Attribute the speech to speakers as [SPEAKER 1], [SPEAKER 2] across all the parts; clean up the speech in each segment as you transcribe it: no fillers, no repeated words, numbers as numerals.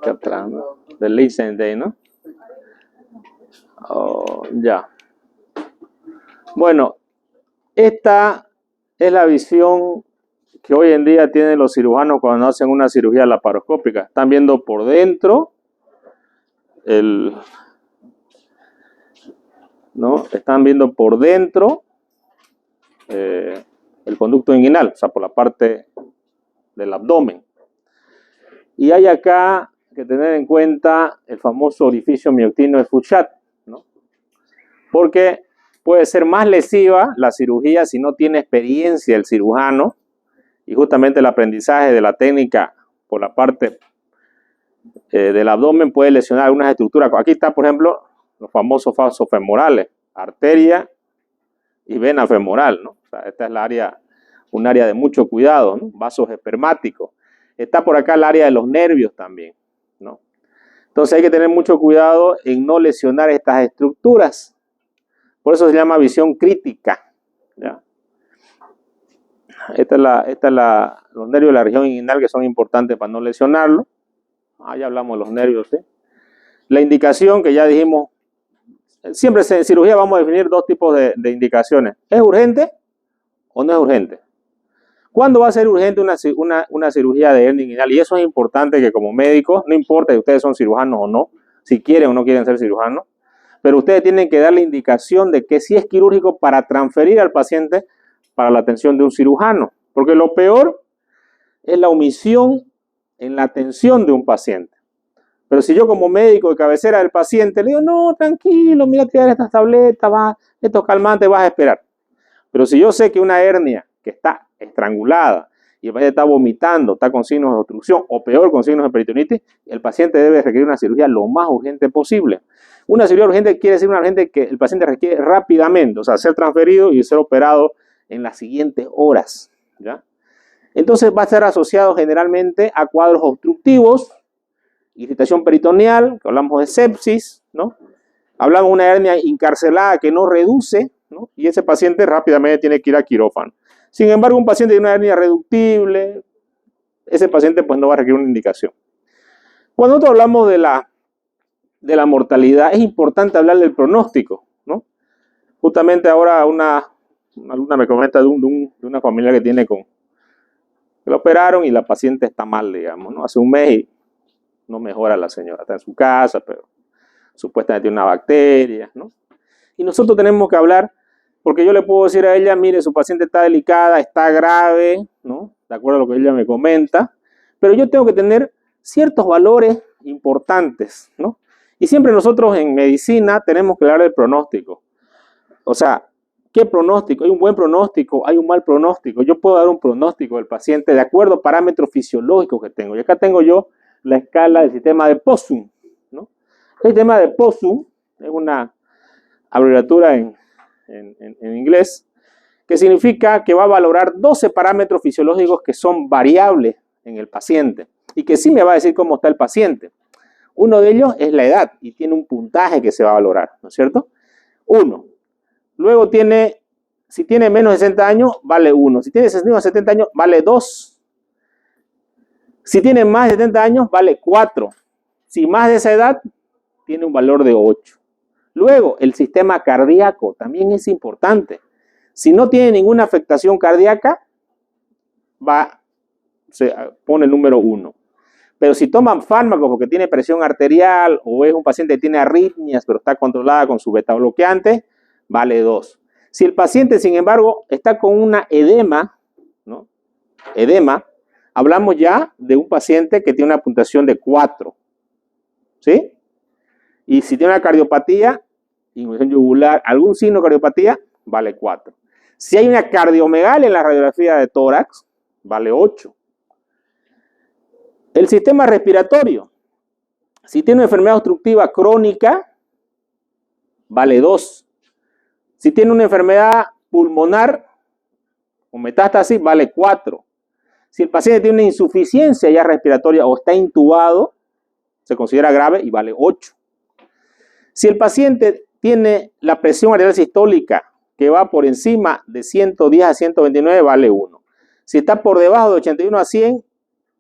[SPEAKER 1] acá atrás, ¿no? Del Listening Day, ¿no? Oh, ya. Bueno, esta es la visión que hoy en día tienen los cirujanos cuando hacen una cirugía laparoscópica. Están viendo por dentro ¿no? Están viendo por dentro el conducto inguinal, o sea, por la parte del abdomen. Y hay acá que tener en cuenta el famoso orificio mioctino de Fouchat, ¿no? Porque puede ser más lesiva la cirugía si no tiene experiencia el cirujano, y justamente el aprendizaje de la técnica por la parte del abdomen puede lesionar algunas estructuras. Aquí está, por ejemplo, los famosos vasos femorales, arteria y vena femoral, ¿no? O sea, esta es un área de mucho cuidado, ¿no? Vasos espermáticos. Está por acá el área de los nervios también, ¿no? Entonces hay que tener mucho cuidado en no lesionar estas estructuras. Por eso se llama visión crítica, ¿ya? Los nervios de la región inguinal que son importantes para no lesionarlo. Ya hablamos de los nervios, ¿sí? La indicación que ya dijimos, siempre en cirugía vamos a definir dos tipos de indicaciones. ¿Es urgente o no es urgente? ¿Cuándo va a ser urgente una cirugía de hernia inguinal? Y eso es importante que como médicos, no importa si ustedes son cirujanos o no, si quieren o no quieren ser cirujanos, pero ustedes tienen que dar la indicación de que sí es quirúrgico para transferir al paciente para la atención de un cirujano. Porque lo peor es la omisión en la atención de un paciente. Pero si yo como médico de cabecera del paciente le digo, no, tranquilo, mira, te voy a dar estas tabletas, estos calmantes, vas a esperar. Pero si yo sé que una hernia que está estrangulada y el paciente está vomitando, está con signos de obstrucción o peor con signos de peritonitis, el paciente debe requerir una cirugía lo más urgente posible. Una cirugía urgente quiere decir una urgente que el paciente requiere rápidamente, o sea, ser transferido y ser operado en las siguientes horas, ¿ya? Entonces va a ser asociado generalmente a cuadros obstructivos, irritación peritoneal, que hablamos de sepsis, ¿no? Hablamos de una hernia encarcelada que no reduce, ¿no? Y ese paciente rápidamente tiene que ir a quirófano. Sin embargo, un paciente de una hernia reductible, ese paciente pues no va a requerir una indicación. Cuando nosotros hablamos de la mortalidad, es importante hablar del pronóstico, ¿no? Justamente ahora una alumna me comenta de una familia que tiene que la operaron y la paciente está mal, digamos, ¿no? Hace un mes y no mejora la señora, está en su casa, pero supuestamente tiene una bacteria, ¿no? Y nosotros tenemos que hablar, porque yo le puedo decir a ella, mire, su paciente está delicada, está grave, ¿no? De acuerdo a lo que ella me comenta, pero yo tengo que tener ciertos valores importantes, ¿no? Y siempre nosotros en medicina tenemos que hablar del pronóstico. O sea, ¿qué pronóstico? ¿Hay un buen pronóstico? ¿Hay un mal pronóstico? Yo puedo dar un pronóstico del paciente de acuerdo a parámetros fisiológicos que tengo. Y acá tengo yo la escala del sistema de Possum, ¿no? El sistema de Possum es una abreviatura en inglés que significa que va a valorar 12 parámetros fisiológicos que son variables en el paciente y que sí me va a decir cómo está el paciente. Uno de ellos es la edad y tiene un puntaje que se va a valorar, ¿no es cierto? 1. Luego si tiene menos de 60 años, vale 1. Si tiene menos de 70 años, vale 2. Si tiene más de 70 años, vale 4. Si más de esa edad, tiene un valor de 8. Luego, el sistema cardíaco también es importante. Si no tiene ninguna afectación cardíaca, se pone el número 1. Pero si toman fármacos porque tiene presión arterial o es un paciente que tiene arritmias, pero está controlada con su beta bloqueante, vale 2. Si el paciente, sin embargo, está con una edema, ¿no? Edema, hablamos ya de un paciente que tiene una puntuación de 4. ¿Sí? Y si tiene una cardiopatía, inhibición yugular, algún signo de cardiopatía, vale 4. Si hay una cardiomegalia en la radiografía de tórax, vale 8. El sistema respiratorio, si tiene una enfermedad obstructiva crónica, vale 2. Si tiene una enfermedad pulmonar o metástasis, vale 4. Si el paciente tiene una insuficiencia ya respiratoria o está intubado, se considera grave y vale 8. Si el paciente tiene la presión arterial sistólica que va por encima de 110 a 129, vale 1. Si está por debajo de 81 a 100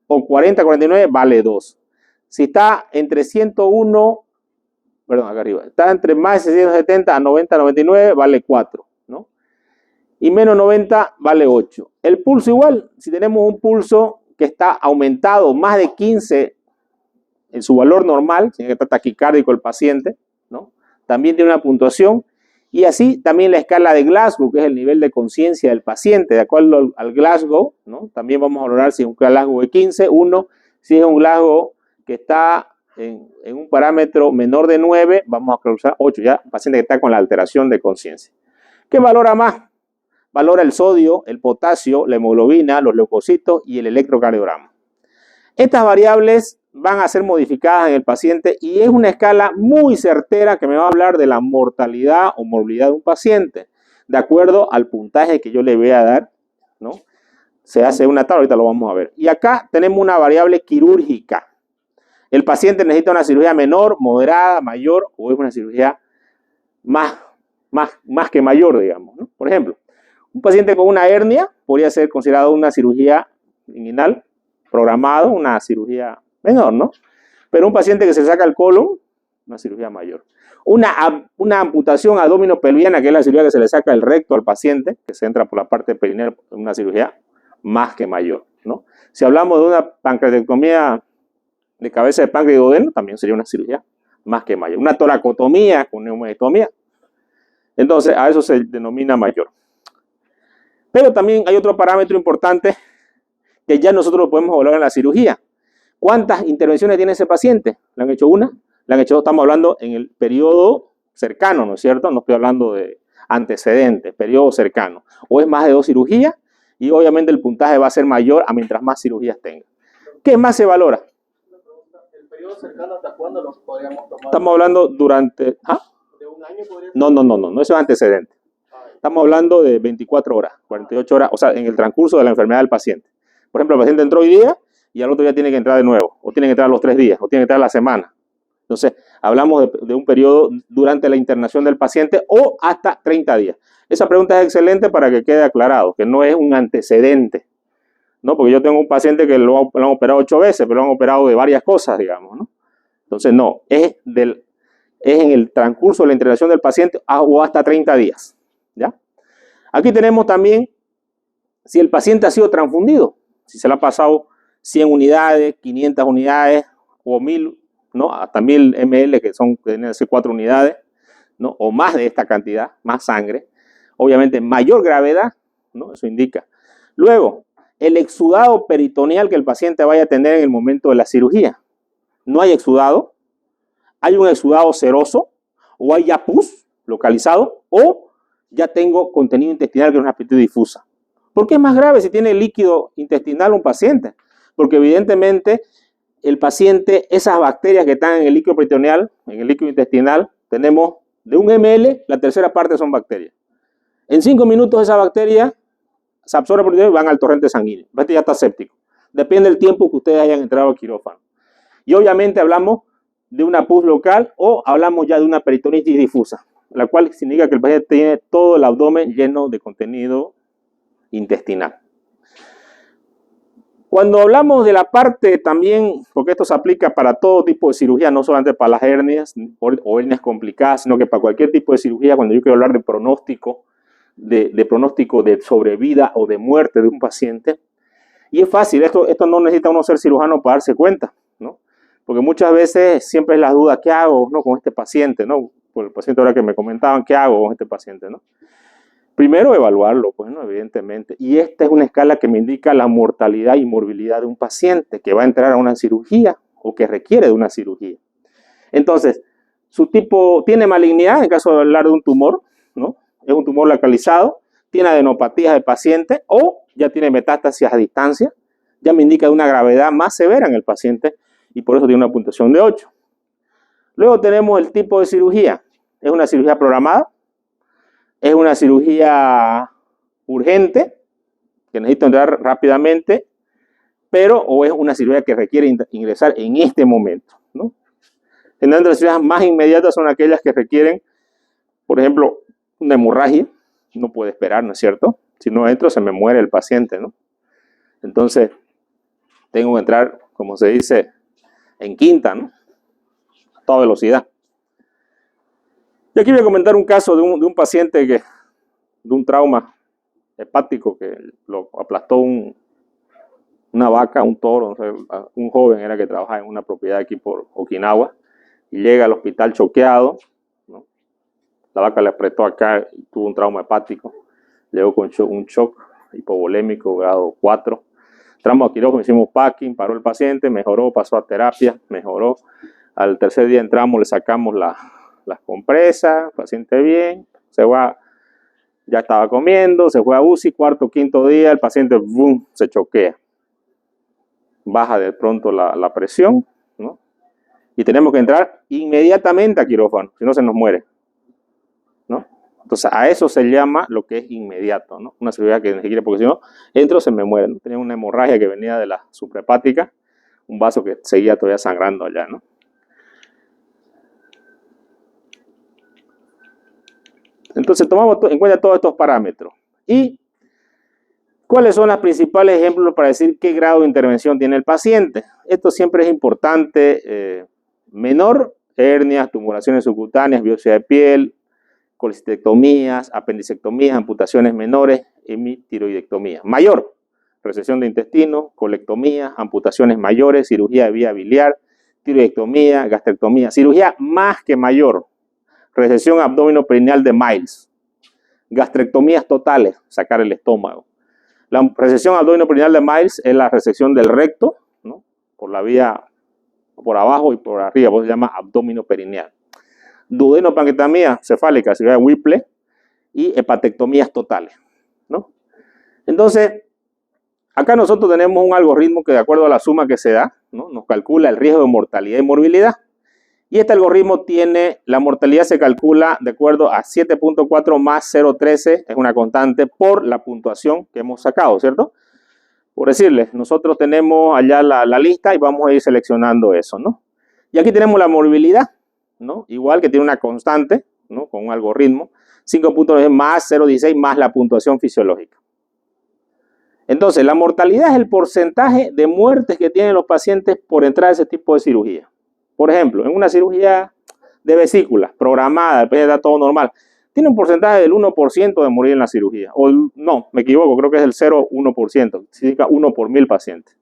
[SPEAKER 1] o 40 a 49, vale 2. Si está entre 101, perdón, acá arriba, está entre más de 670 a 90, 99, vale 4, ¿no? Y menos 90 vale 8. El pulso igual, si tenemos un pulso que está aumentado más de 15 en su valor normal, significa que está taquicárdico el paciente, ¿no? También tiene una puntuación. Y así también la escala de Glasgow, que es el nivel de conciencia del paciente, de acuerdo al Glasgow, ¿no? También vamos a valorar si es un Glasgow de 15, 1, si es un Glasgow que está en un parámetro menor de 9, vamos a causar 8, ya paciente que está con la alteración de conciencia. ¿Qué valora más? Valora el sodio, el potasio, la hemoglobina, los leucocitos y el electrocardiograma. Estas variables van a ser modificadas en el paciente y es una escala muy certera que me va a hablar de la mortalidad o morbilidad de un paciente, de acuerdo al puntaje que yo le voy a dar, ¿no? Se hace una tabla, ahorita lo vamos a ver. Y acá tenemos una variable quirúrgica. El paciente necesita una cirugía menor, moderada, mayor, o es una cirugía más que mayor, digamos, ¿no? Por ejemplo, un paciente con una hernia podría ser considerado una cirugía inguinal programado, una cirugía menor, ¿no? Pero un paciente que se saca el colon, una cirugía mayor. Una amputación abdominopelviana, que es la cirugía que se le saca el recto al paciente, que se entra por la parte perineal, una cirugía más que mayor, ¿no? Si hablamos de una pancreatectomía de cabeza de páncreas y duodeno, también sería una cirugía más que mayor. Una toracotomía con neumonectomía, entonces a eso se denomina mayor. Pero también hay otro parámetro importante que ya nosotros lo podemos evaluar en la cirugía. ¿Cuántas intervenciones tiene ese paciente? ¿Le han hecho una? ¿Le han hecho dos? Estamos hablando en el periodo cercano, ¿no es cierto? No estoy hablando de antecedentes, periodo cercano. O es más de 2 cirugías y obviamente el puntaje va a ser mayor a mientras más cirugías tenga. ¿Qué más se valora?
[SPEAKER 2] ¿El periodo cercano hasta cuándo los podríamos tomar?
[SPEAKER 1] Estamos hablando durante... ¿Ah?
[SPEAKER 2] ¿De un año podría ser?
[SPEAKER 1] No, eso es antecedente. Estamos hablando de 24 horas, 48 horas, o sea, en el transcurso de la enfermedad del paciente. Por ejemplo, el paciente entró hoy día y al otro día tiene que entrar de nuevo, o tiene que entrar a los 3 días, o tiene que entrar a la semana. Entonces, hablamos de un periodo durante la internación del paciente o hasta 30 días. Esa pregunta es excelente para que quede aclarado, que no es un antecedente, ¿no? Porque yo tengo un paciente que lo han operado 8 veces, pero lo han operado de varias cosas, digamos, ¿no? Entonces, no, es en el transcurso de la internación del paciente o hasta 30 días, ¿ya? Aquí tenemos también si el paciente ha sido transfundido, si se le ha pasado 100 unidades, 500 unidades o 1000, ¿no? Hasta 1000 ml, que deben ser 4 unidades, ¿no? O más de esta cantidad, más sangre. Obviamente, mayor gravedad, ¿no? Eso indica. Luego, el exudado peritoneal que el paciente vaya a tener en el momento de la cirugía. No hay exudado, hay un exudado seroso, o hay ya pus localizado, o ya tengo contenido intestinal que es una aspiración difusa. ¿Por qué es más grave si tiene líquido intestinal un paciente? Porque evidentemente el paciente, esas bacterias que están en el líquido peritoneal, en el líquido intestinal, tenemos de 1 ml, la tercera parte son bacterias. En 5 minutos esa bacteria se absorbe por el y van al torrente sanguíneo. Este ya está séptico. Depende del tiempo que ustedes hayan entrado al quirófano. Y obviamente hablamos de una pus local o hablamos ya de una peritonitis difusa, la cual significa que el paciente tiene todo el abdomen lleno de contenido intestinal. Cuando hablamos de la parte también, porque esto se aplica para todo tipo de cirugía, no solamente para las hernias o hernias complicadas, sino que para cualquier tipo de cirugía, cuando yo quiero hablar de pronóstico, de pronóstico de sobrevida o de muerte de un paciente, y es fácil, esto no necesita uno ser cirujano para darse cuenta, ¿no? Porque muchas veces siempre es la duda, ¿qué hago, no, con este paciente, no? Por el paciente ahora que me comentaban, ¿qué hago con este paciente, no? Primero evaluarlo, pues, ¿no? Evidentemente. Y esta es una escala que me indica la mortalidad y morbilidad de un paciente que va a entrar a una cirugía o que requiere de una cirugía. Entonces, su tipo tiene malignidad en caso de hablar de un tumor, ¿no? Es un tumor localizado, tiene adenopatías del paciente o ya tiene metástasis a distancia, ya me indica de una gravedad más severa en el paciente y por eso tiene una puntuación de 8. Luego tenemos el tipo de cirugía. Es una cirugía programada, es una cirugía urgente, que necesito entrar rápidamente, pero o es una cirugía que requiere ingresar en este momento, ¿no? Generalmente las cirugías más inmediatas son aquellas que requieren, por ejemplo, una hemorragia, no puede esperar, ¿no es cierto? Si no entro, se me muere el paciente, ¿no? Entonces, tengo que entrar, como se dice, en quinta, ¿no? A toda velocidad. Y aquí voy a comentar un caso de un paciente de un trauma hepático que lo aplastó una vaca, un toro, un joven era que trabajaba en una propiedad aquí por Okinawa, y llega al hospital choqueado, ¿no? La vaca le apretó acá y tuvo un trauma hepático, llegó con un shock hipovolémico grado 4, entramos a quirófano, hicimos packing, paró el paciente, mejoró, pasó a terapia, mejoró, al tercer día entramos, le sacamos las compresas, el paciente bien, ya estaba comiendo, se fue a UCI, cuarto, quinto día, el paciente boom, se choquea. Baja de pronto la presión, ¿no? Y tenemos que entrar inmediatamente a quirófano, si no se nos muere, ¿no? Entonces a eso se llama lo que es inmediato, ¿no? Una cirugía que ni siquiera, porque si no, entro, se me muere, ¿no? Tenía una hemorragia que venía de la suprahepática, un vaso que seguía todavía sangrando allá, ¿no? Entonces tomamos en cuenta todos estos parámetros. ¿Y cuáles son los principales ejemplos para decir qué grado de intervención tiene el paciente? Esto siempre es importante. Menor, hernias, tumoraciones subcutáneas, biopsia de piel, colecistectomías, apendicectomías, amputaciones menores, hemitiroidectomía. Mayor, resección de intestino, colectomía, amputaciones mayores, cirugía de vía biliar, tiroidectomía, gastrectomía. Cirugía más que mayor, resección abdominoperineal de Miles, gastrectomías totales, sacar el estómago. La resección abdominoperineal de Miles es la resección del recto, ¿no? Por la vía, por abajo y por arriba, pues se llama abdominoperineal. Duodenopancreatomía cefálica, cirugía de Whipple, y hepatectomías totales, ¿no? Entonces, acá nosotros tenemos un algoritmo que de acuerdo a la suma que se da, ¿no? Nos calcula el riesgo de mortalidad y morbilidad. Y este algoritmo tiene, la mortalidad se calcula de acuerdo a 7.4 más 0.13, es una constante por la puntuación que hemos sacado, ¿cierto? Por decirles, nosotros tenemos allá la lista y vamos a ir seleccionando eso, ¿no? Y aquí tenemos la morbilidad, ¿no? Igual que tiene una constante, ¿no? Con un algoritmo, 5.9 más 0.16 más la puntuación fisiológica. Entonces, la mortalidad es el porcentaje de muertes que tienen los pacientes por entrar a ese tipo de cirugía. Por ejemplo, en una cirugía de vesícula programada, el paciente está todo normal, tiene un porcentaje del 1% de morir en la cirugía. O no, me equivoco, creo que es el 0,1%, significa 1 por 1000 pacientes.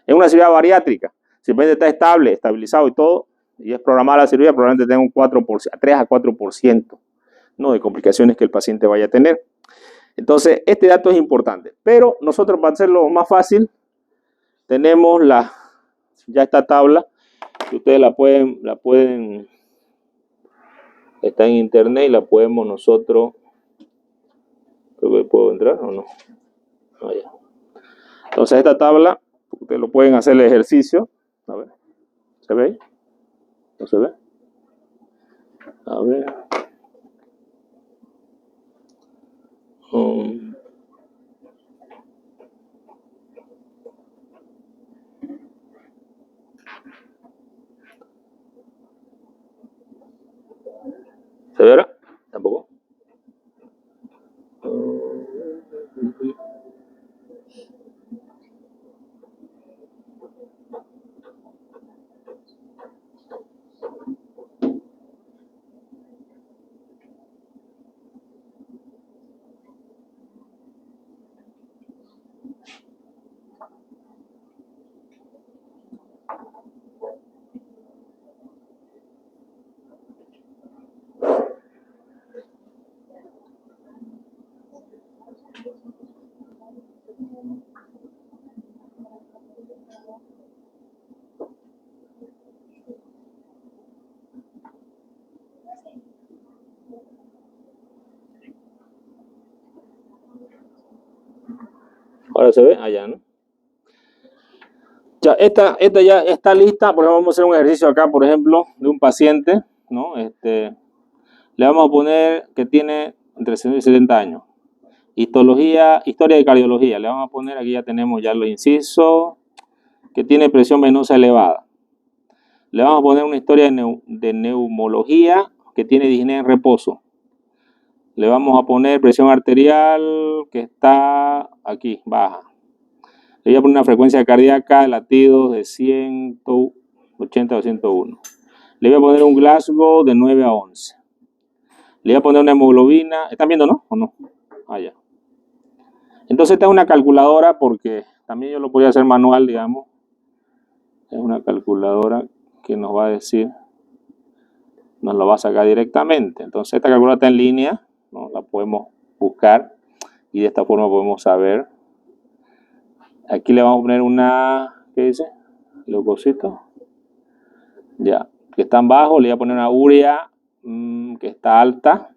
[SPEAKER 1] En una cirugía bariátrica, si el paciente está estable, estabilizado y todo, y es programada la cirugía, probablemente tenga un 3 a 4%, ¿no? De complicaciones que el paciente vaya a tener. Entonces, este dato es importante. Pero nosotros, para hacerlo más fácil, tenemos ya esta tabla, que ustedes la pueden, está en internet y la podemos nosotros, creo que puedo entrar o no. Ah, ya. Entonces esta tabla, ustedes lo pueden hacer el ejercicio, a ver, ¿se ve ahí? ¿No se ve? A ver. ¿Se verá? ¿Tampoco? Ahora se ve, allá, ¿no? Ya, esta ya está lista. Por ejemplo, vamos a hacer un ejercicio acá, por ejemplo, de un paciente, ¿no? Le vamos a poner que tiene entre 60 y 70 años. Historia de cardiología. Le vamos a poner, aquí ya tenemos ya los incisos, que tiene presión venosa elevada. Le vamos a poner una historia de neumología, que tiene disnea en reposo. Le vamos a poner presión arterial, que está aquí, baja. Le voy a poner una frecuencia cardíaca de latidos de 100, 80 o 101. Le voy a poner un Glasgow de 9 a 11. Le voy a poner una hemoglobina. ¿Están viendo, no? ¿O no? Ah, ya. Entonces esta es una calculadora porque también yo lo podría hacer manual, digamos. Es una calculadora que nos va a decir, nos lo va a sacar directamente. Entonces esta calculadora está en línea, ¿no? La podemos buscar y de esta forma podemos saber. Aquí le vamos a poner una, ¿qué dice? Leucocito. Ya, que están bajos. Le voy a poner una urea que está alta.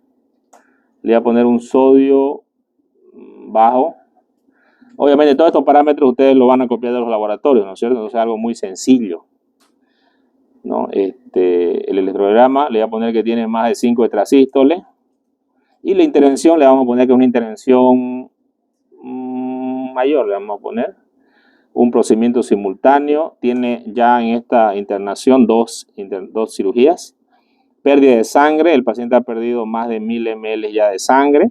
[SPEAKER 1] Le voy a poner un sodio bajo. Obviamente todos estos parámetros ustedes lo van a copiar de los laboratorios, ¿no es cierto? Entonces es algo muy sencillo, ¿no? El electrocardiograma le voy a poner que tiene más de 5 extrasístoles. Y la intervención le vamos a poner que es una intervención mayor, le vamos a poner un procedimiento simultáneo. Tiene ya en esta internación dos cirugías. Pérdida de sangre, el paciente ha perdido más de 1000 ml ya de sangre.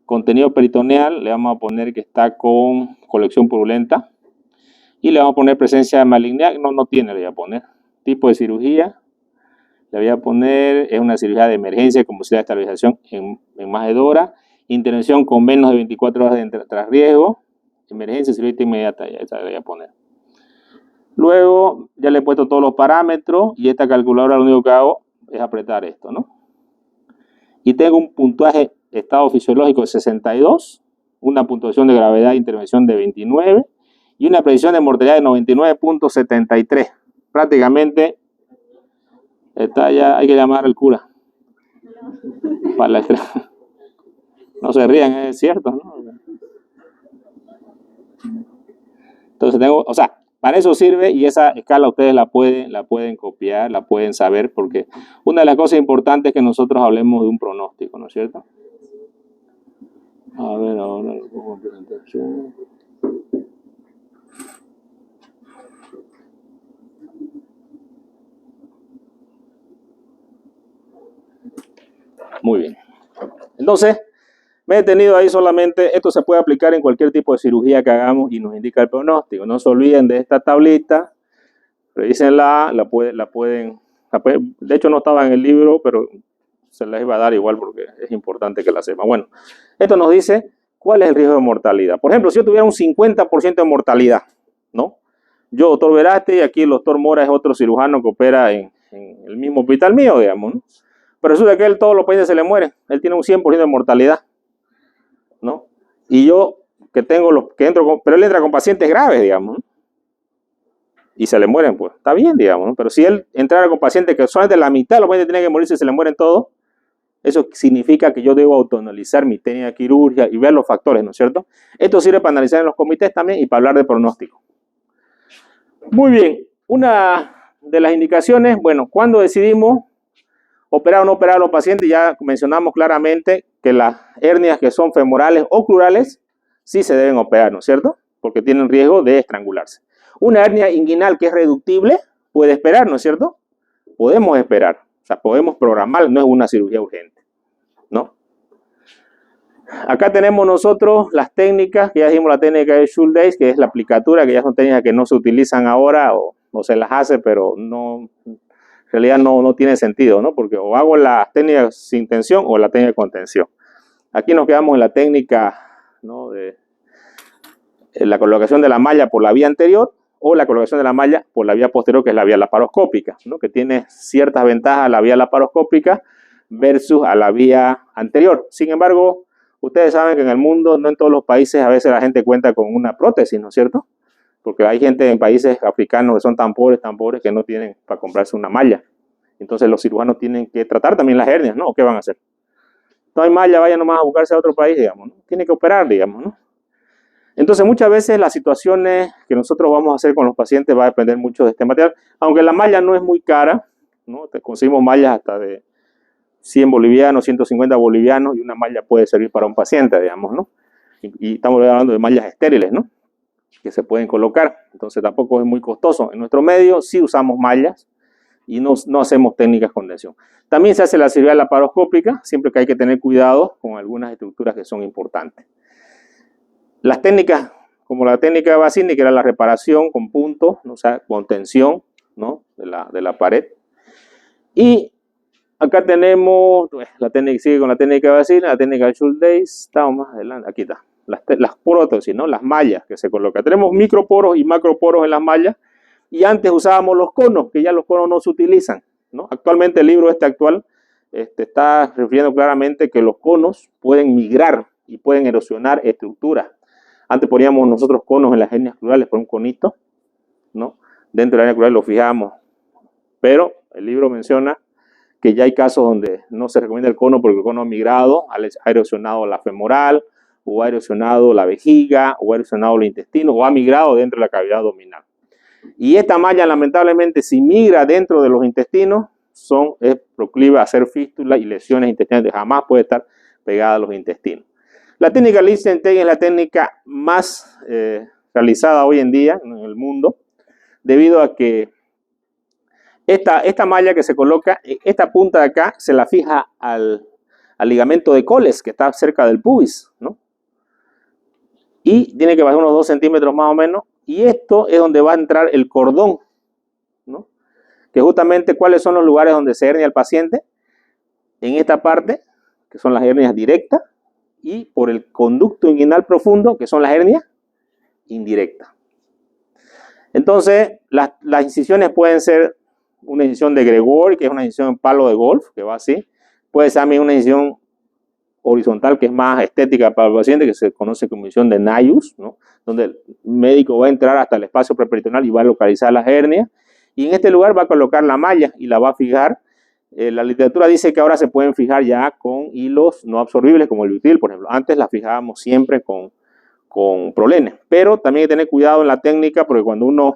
[SPEAKER 1] Contenido peritoneal, le vamos a poner que está con colección purulenta. Y le vamos a poner presencia de malignidad, no tiene, le voy a poner. Tipo de cirugía, le voy a poner, es una cirugía de emergencia con posibilidad de estabilización en más de 2 horas. Intervención con menos de 24 horas tras riesgo. Emergencia, cirugía inmediata, ya esa le voy a poner. Luego, ya le he puesto todos los parámetros y esta calculadora lo único que hago es apretar esto, ¿no? Y tengo un puntaje estado fisiológico de 62, una puntuación de gravedad de intervención de 29 y una predicción de mortalidad de 99.73. Prácticamente está ya, hay que llamar al cura. Para la no se rían, es cierto, ¿no? Entonces tengo, o sea, para eso sirve y esa escala ustedes la pueden copiar, la pueden saber, porque una de las cosas importantes es que nosotros hablemos de un pronóstico, ¿no es cierto? A ver, ahora lo pongo en presentación. Muy bien. Entonces, me he detenido ahí solamente. Esto se puede aplicar en cualquier tipo de cirugía que hagamos y nos indica el pronóstico. No se olviden de esta tablita. Revísenla, la pueden. De hecho, no estaba en el libro, pero se las iba a dar igual porque es importante que la sepan. Bueno, esto nos dice cuál es el riesgo de mortalidad. Por ejemplo, si yo tuviera un 50% de mortalidad, ¿no? Yo, doctor Verasti, y aquí el doctor Mora es otro cirujano que opera en el mismo hospital mío, digamos, ¿no? Pero resulta que él todos los pacientes se le mueren. Él tiene un 100% de mortalidad, ¿no? Y yo que tengo pero él entra con pacientes graves, digamos, ¿no? Y se le mueren, pues, está bien, digamos, ¿no? Pero si él entrara con pacientes que solamente la mitad de los pacientes tienen que morirse y se le mueren todos, eso significa que yo debo autoanalizar mi técnica de quirúrgica y ver los factores, ¿no es cierto? Esto sirve para analizar en los comités también y para hablar de pronóstico. Muy bien, una de las indicaciones, bueno, cuando decidimos operar o no operar a los pacientes, ya mencionamos claramente que las hernias que son femorales o crurales sí se deben operar, ¿no es cierto? Porque tienen riesgo de estrangularse. Una hernia inguinal que es reductible puede esperar, ¿no es cierto? Podemos esperar, o sea, podemos programar, no es una cirugía urgente, ¿no? Acá tenemos nosotros las técnicas, que ya dijimos la técnica de Schuldeis, que es la aplicatura, que ya son técnicas que no se utilizan ahora o se las hace, pero no, en realidad no tiene sentido, ¿no? Porque o hago la técnica sin tensión o la técnica con tensión. Aquí nos quedamos en la técnica, ¿no?, de la colocación de la malla por la vía anterior o la colocación de la malla por la vía posterior, que es la vía laparoscópica, ¿no?, que tiene ciertas ventajas a la vía laparoscópica versus a la vía anterior. Sin embargo, ustedes saben que en el mundo, no en todos los países, a veces la gente cuenta con una prótesis, ¿no es cierto? Porque hay gente en países africanos que son tan pobres que no tienen para comprarse una malla. Entonces los cirujanos tienen que tratar también las hernias, ¿no? ¿Qué van a hacer? No hay malla, vayan nomás a buscarse a otro país, digamos, ¿no? Tiene que operar, digamos, ¿no? Entonces muchas veces las situaciones que nosotros vamos a hacer con los pacientes va a depender mucho de este material. Aunque la malla no es muy cara, ¿no? Conseguimos mallas hasta de 100 bolivianos, 150 bolivianos, y una malla puede servir para un paciente, digamos, ¿no? Y estamos hablando de mallas estériles, ¿no?, que se pueden colocar. Entonces tampoco es muy costoso. En nuestro medio sí usamos mallas y no hacemos técnicas con tensión. También se hace la cirugía laparoscópica, siempre que hay que tener cuidado con algunas estructuras que son importantes. Las técnicas, como la técnica de Bassini, que era la reparación con puntos, ¿no?, o sea, con tensión, ¿no?, de la pared. Y acá tenemos la técnica, sigue con la técnica vacina, la técnica Schuldeis, estamos más adelante, aquí está, las prótesis, ¿no? Las mallas que se colocan. Tenemos microporos y macroporos en las mallas, y antes usábamos los conos, que ya los conos no se utilizan, ¿no? Actualmente el libro actual está refiriendo claramente que los conos pueden migrar y pueden erosionar estructuras. Antes poníamos nosotros conos en las hernias crurales por un conito, ¿no? Dentro de la hernia crural lo fijamos, pero el libro menciona que ya hay casos donde no se recomienda el cono porque el cono ha migrado, ha erosionado la femoral, o ha erosionado la vejiga, o ha erosionado los intestinos, o ha migrado dentro de la cavidad abdominal. Y esta malla, lamentablemente, si migra dentro de los intestinos, es proclive a hacer fístulas y lesiones intestinales. Jamás puede estar pegada a los intestinos. La técnica Lichtenstein es la técnica más realizada hoy en día en el mundo, debido a que esta malla que se coloca, esta punta de acá, se la fija al ligamento de Coles, que está cerca del pubis, ¿no? Y tiene que bajar unos 2 centímetros más o menos, y esto es donde va a entrar el cordón, ¿no? Que justamente, ¿cuáles son los lugares donde se hernia el paciente? En esta parte, que son las hernias directas, y por el conducto inguinal profundo, que son las hernias indirectas. Entonces, las incisiones pueden ser una incisión de Gregor, que es una incisión en palo de golf, que va así. Puede ser también una incisión horizontal, que es más estética para el paciente, que se conoce como incisión de Nayus, ¿no? Donde el médico va a entrar hasta el espacio preperitoneal y va a localizar las hernias. Y en este lugar va a colocar la malla y la va a fijar. La literatura dice que ahora se pueden fijar ya con hilos no absorbibles, como el butil, por ejemplo. Antes la fijábamos siempre con prolenes. Pero también hay que tener cuidado en la técnica, porque cuando uno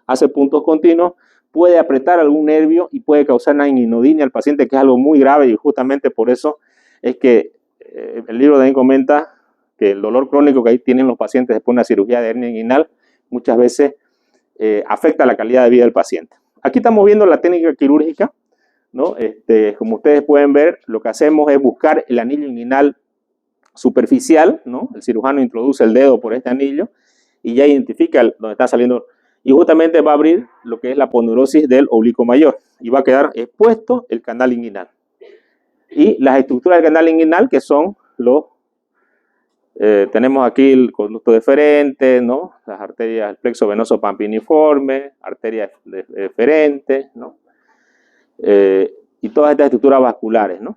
[SPEAKER 1] hace puntos continuos, puede apretar algún nervio y puede causar una inguinodinia al paciente, que es algo muy grave, y justamente por eso es que el libro también comenta que el dolor crónico que ahí tienen los pacientes después de una cirugía de hernia inguinal muchas veces afecta la calidad de vida del paciente. Aquí estamos viendo la técnica quirúrgica, ¿no? Como ustedes pueden ver, lo que hacemos es buscar el anillo inguinal superficial, ¿no? El cirujano introduce el dedo por este anillo y ya identifica donde está saliendo, y justamente va a abrir lo que es la aponeurosis del oblicuo mayor y va a quedar expuesto el canal inguinal. Y las estructuras del canal inguinal, que son tenemos aquí el conducto deferente, ¿no? Las arterias, el plexo venoso pampiniforme, arterias deferentes, ¿no? Y todas estas estructuras vasculares, ¿no?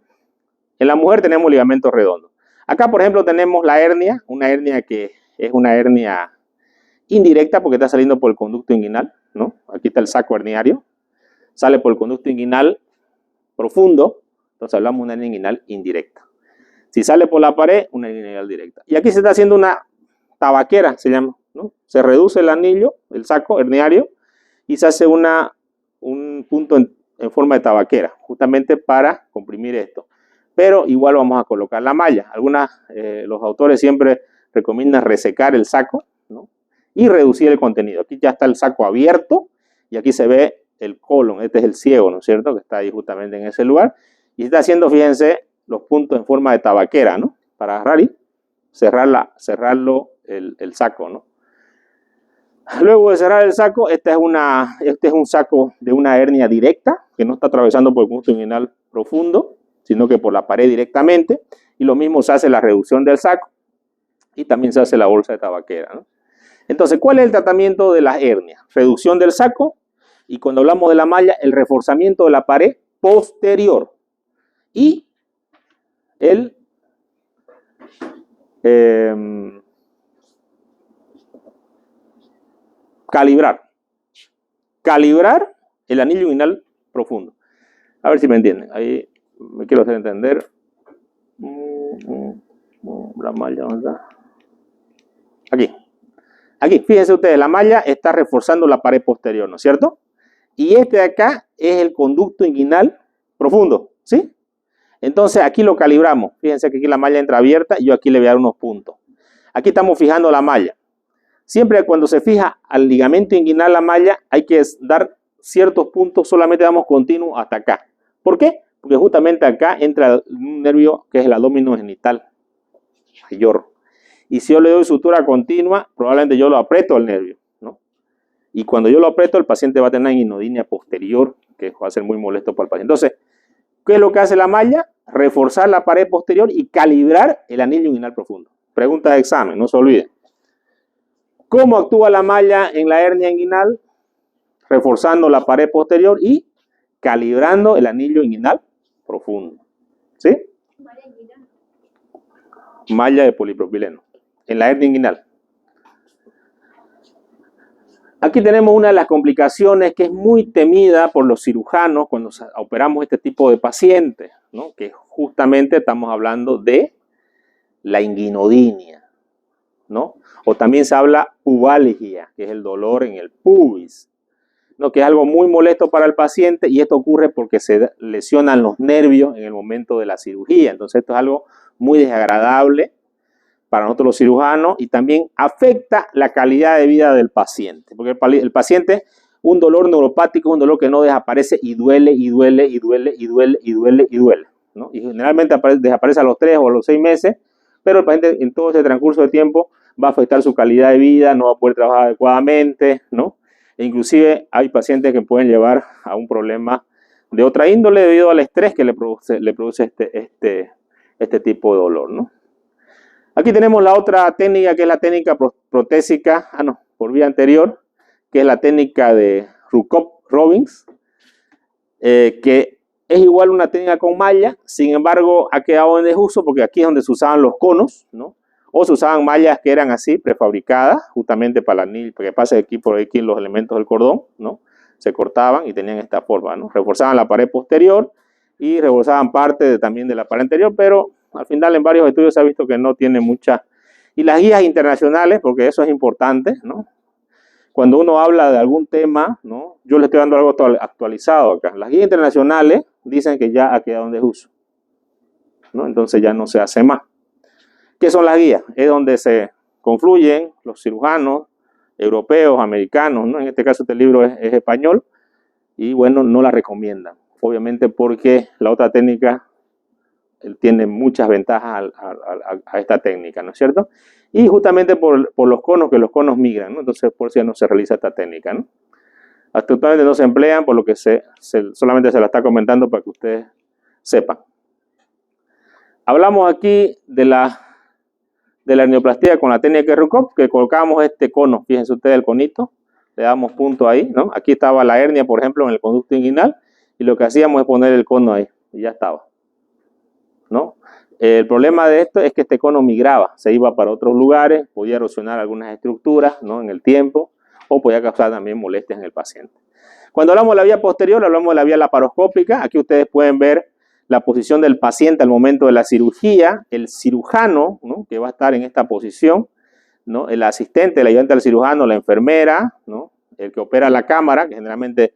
[SPEAKER 1] En la mujer tenemos ligamentos redondos. Acá, por ejemplo, tenemos la hernia, una hernia que es una hernia indirecta porque está saliendo por el conducto inguinal, ¿no? Aquí está el saco herniario, sale por el conducto inguinal profundo, entonces hablamos de una hernia inguinal indirecta. Si sale por la pared, una hernia inguinal directa. Y aquí se está haciendo una tabaquera, se llama, ¿no? Se reduce el anillo, el saco herniario, y se hace un punto en forma de tabaquera, justamente para comprimir esto. Pero igual vamos a colocar la malla. Los autores siempre recomiendan resecar el saco, ¿no? Y reducir el contenido. Aquí ya está el saco abierto y aquí se ve el colon. Este es el ciego, ¿no es cierto? Que está ahí justamente en ese lugar. Y está haciendo, fíjense, los puntos en forma de tabaquera, ¿no? Para agarrar y cerrarlo el saco, ¿no? Luego de cerrar el saco, este es un saco de una hernia directa, que no está atravesando por el conducto inguinal profundo, sino que por la pared directamente. Y lo mismo se hace la reducción del saco y también se hace la bolsa de tabaquera, ¿no? Entonces, ¿cuál es el tratamiento de las hernias? Reducción del saco y, cuando hablamos de la malla, el reforzamiento de la pared posterior y el calibrar el anillo inguinal profundo. A ver si me entienden. Ahí me quiero hacer entender. La malla, ¿dónde está? Aquí, fíjense ustedes, la malla está reforzando la pared posterior, ¿no es cierto? Y este de acá es el conducto inguinal profundo, ¿sí? Entonces aquí lo calibramos. Fíjense que aquí la malla entra abierta y yo aquí le voy a dar unos puntos. Aquí estamos fijando la malla. Siempre cuando se fija al ligamento inguinal la malla, hay que dar ciertos puntos, solamente damos continuo hasta acá. ¿Por qué? Porque justamente acá entra un nervio que es el abdómeno genital mayor. Y si yo le doy sutura continua, probablemente yo lo aprieto al nervio, ¿no? y cuando yo lo aprieto, el paciente va a tener una inguinodinia posterior, que va a ser muy molesto para el paciente. Entonces, ¿qué es lo que hace la malla? Reforzar la pared posterior y calibrar el anillo inguinal profundo. Pregunta de examen, no se olviden. ¿Cómo actúa la malla en la hernia inguinal? Reforzando la pared posterior y calibrando el anillo inguinal profundo. ¿Sí? Malla de polipropileno en la hernia inguinal. Aquí tenemos una de las complicaciones que es muy temida por los cirujanos cuando operamos este tipo de pacientes, ¿no? Que justamente estamos hablando de la inguinodinia, ¿no? O también se habla pubalgia, que es el dolor en el pubis, ¿no? Que es algo muy molesto para el paciente, y esto ocurre porque se lesionan los nervios en el momento de la cirugía. Entonces esto es algo muy desagradable para nosotros los cirujanos y también afecta la calidad de vida del paciente, porque el paciente, un dolor neuropático es un dolor que no desaparece y duele, y duele, y duele, y duele, y duele, y duele, ¿no? Y generalmente desaparece a los 3 o a los 6 meses, pero el paciente en todo ese transcurso de tiempo va a afectar su calidad de vida, no va a poder trabajar adecuadamente, ¿no? E inclusive hay pacientes que pueden llevar a un problema de otra índole debido al estrés que le produce este tipo de dolor, ¿no? Aquí tenemos la otra técnica, que es la técnica protésica, por vía anterior, que es la técnica de Rukop-Robbins, que es igual una técnica con malla, sin embargo ha quedado en desuso porque aquí es donde se usaban los conos, ¿no? O se usaban mallas que eran así, prefabricadas, justamente para el anillo, porque pasa aquí por aquí los elementos del cordón, ¿no? Se cortaban y tenían esta forma, ¿no? Reforzaban la pared posterior y reforzaban parte también de la pared anterior, pero al final en varios estudios se ha visto que no tiene mucha. Y las guías internacionales, porque eso es importante, ¿no? Cuando uno habla de algún tema, ¿no? Yo le estoy dando algo actualizado acá. Las guías internacionales dicen que ya ha quedado en desuso, ¿no? Entonces ya no se hace más. ¿Qué son las guías? Es donde se confluyen los cirujanos europeos, americanos, ¿no? En este caso este libro es español y bueno, no la recomiendan. Obviamente porque la otra técnica tiene muchas ventajas a esta técnica, ¿no es cierto? Y justamente por los conos, que los conos migran, ¿no? Entonces por eso ya no se realiza esta técnica, ¿no? Actualmente no se emplean, por lo que solamente se la está comentando para que ustedes sepan. Hablamos aquí de la hernioplastia con la técnica de Rukop, que colocamos este cono, fíjense ustedes el conito, le damos punto ahí, ¿no? Aquí estaba la hernia, por ejemplo, en el conducto inguinal, y lo que hacíamos es poner el cono ahí, y ya estaba, ¿no? El problema de esto es que este cono migraba, se iba para otros lugares, podía erosionar algunas estructuras, ¿no? En el tiempo, o podía causar también molestias en el paciente. Cuando hablamos de la vía posterior, hablamos de la vía laparoscópica. Aquí ustedes pueden ver la posición del paciente al momento de la cirugía, el cirujano, ¿no? Que va a estar en esta posición, ¿no? El asistente, el ayudante del cirujano, la enfermera, ¿no? El que opera la cámara, que generalmente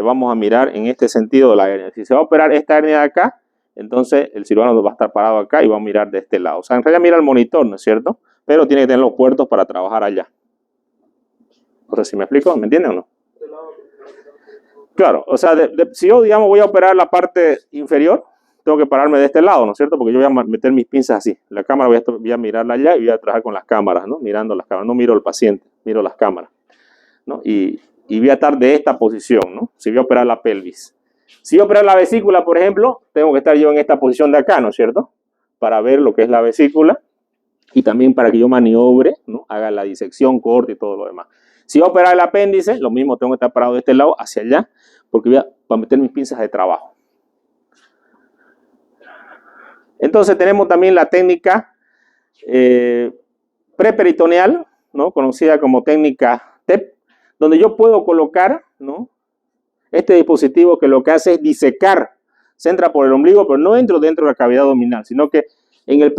[SPEAKER 1] vamos a mirar en este sentido de la hernia. Si se va a operar esta hernia de acá, entonces el cirujano va a estar parado acá y va a mirar de este lado. O sea, en realidad mira el monitor, ¿no es cierto? Pero tiene que tener los puertos para trabajar allá. No sé si me explico, ¿me entienden o no? Claro, o sea, si yo, digamos, voy a operar la parte inferior, tengo que pararme de este lado, ¿no es cierto? Porque yo voy a meter mis pinzas así. La cámara voy a mirarla allá y voy a trabajar con las cámaras, ¿no? Mirando las cámaras. No miro al paciente, miro las cámaras, ¿no? Y voy a estar de esta posición, ¿no? Si voy a operar la pelvis. Si voy a operar la vesícula, por ejemplo, tengo que estar yo en esta posición de acá, ¿no es cierto? Para ver lo que es la vesícula y también para que yo maniobre, ¿no? Haga la disección, corte y todo lo demás. Si voy a operar el apéndice, lo mismo, tengo que estar parado de este lado hacia allá, porque voy a meter mis pinzas de trabajo. Entonces tenemos también la técnica preperitoneal, ¿no? Conocida como técnica TEP, donde yo puedo colocar, ¿no? Este dispositivo que lo que hace es disecar, se entra por el ombligo, pero no entro dentro de la cavidad abdominal, sino que en el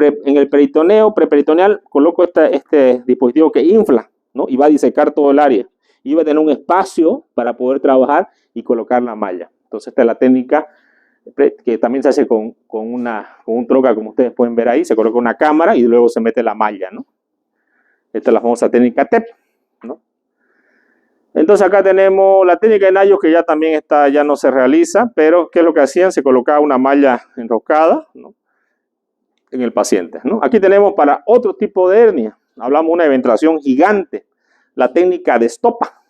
[SPEAKER 1] preperitoneal, coloco este dispositivo que infla, ¿no? Y va a disecar todo el área. Y va a tener un espacio para poder trabajar y colocar la malla. Entonces esta es la técnica que también se hace con un troca, como ustedes pueden ver ahí. Se coloca una cámara y luego se mete la malla, ¿no? Esta es la famosa técnica TEP, ¿no? Entonces acá tenemos la técnica de Nayo, que ya también ya no se realiza, pero ¿qué es lo que hacían? Se colocaba una malla enroscada, ¿no? En el paciente, ¿no? Aquí tenemos para otro tipo de hernia, hablamos de una eventación gigante, la técnica de estopa,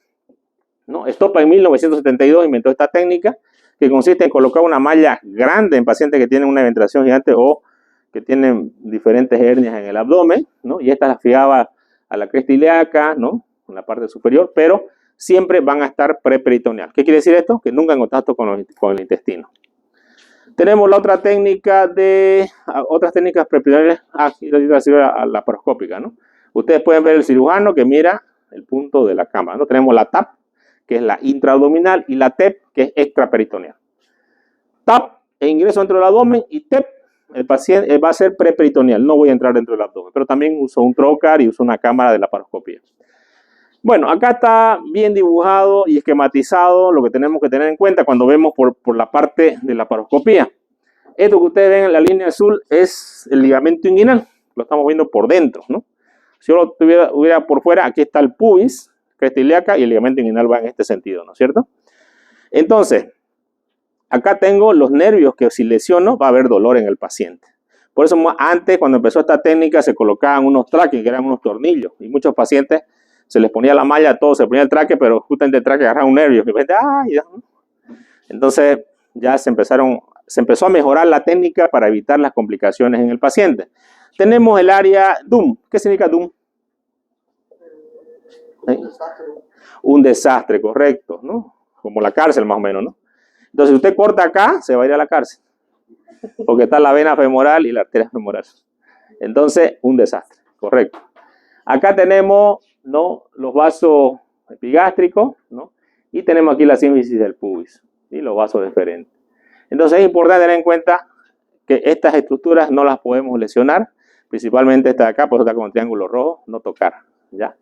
[SPEAKER 1] ¿no? Stopa en 1972 inventó esta técnica que consiste en colocar una malla grande en pacientes que tienen una ventilación gigante o que tienen diferentes hernias en el abdomen, ¿no? Y esta las fijaba a la cresta ilíaca, ¿no? En la parte superior, pero siempre van a estar preperitoneal. ¿Qué quiere decir esto? Que nunca en contacto con el intestino. Tenemos la otra técnica otras técnicas preperitoneales, la laparoscópica, ¿no? Ustedes pueden ver el cirujano que mira el punto de la cámara, ¿no? Tenemos la TAP, que es la intraabdominal, y la TEP, que es extraperitoneal. TAP e ingreso dentro del abdomen, y TEP, el paciente va a ser preperitoneal, no voy a entrar dentro del abdomen, pero también uso un trocar y uso una cámara de laparoscopía. Bueno, acá está bien dibujado y esquematizado lo que tenemos que tener en cuenta cuando vemos por la parte de la laparoscopía. Esto que ustedes ven en la línea azul es el ligamento inguinal, lo estamos viendo por dentro, ¿no? Si yo lo tuviera por fuera, aquí está el pubis, cresta ilíaca, y el ligamento inguinal va en este sentido, ¿no es cierto? Entonces, acá tengo los nervios que si lesiono va a haber dolor en el paciente. Por eso antes, cuando empezó esta técnica, se colocaban unos traques que eran unos tornillos, y muchos pacientes se les ponía la malla, todo se ponía el traque, pero justamente el traque agarraba un nervio. Entonces ya se empezó a mejorar la técnica para evitar las complicaciones en el paciente. Tenemos el área DUM. ¿Qué significa DUM? Un desastre, correcto, ¿no? Como la cárcel más o menos, ¿no? Entonces, si usted corta acá, se va a ir a la cárcel, porque está la vena femoral y la arteria femoral. Entonces, un desastre, correcto. Acá tenemos, ¿no?, los vasos epigástricos, ¿no? Y tenemos aquí la sínfisis del pubis y los vasos deferentes. Entonces, es importante tener en cuenta que estas estructuras no las podemos lesionar, principalmente esta de acá, por eso está con el triángulo rojo, no tocar, ¿ya?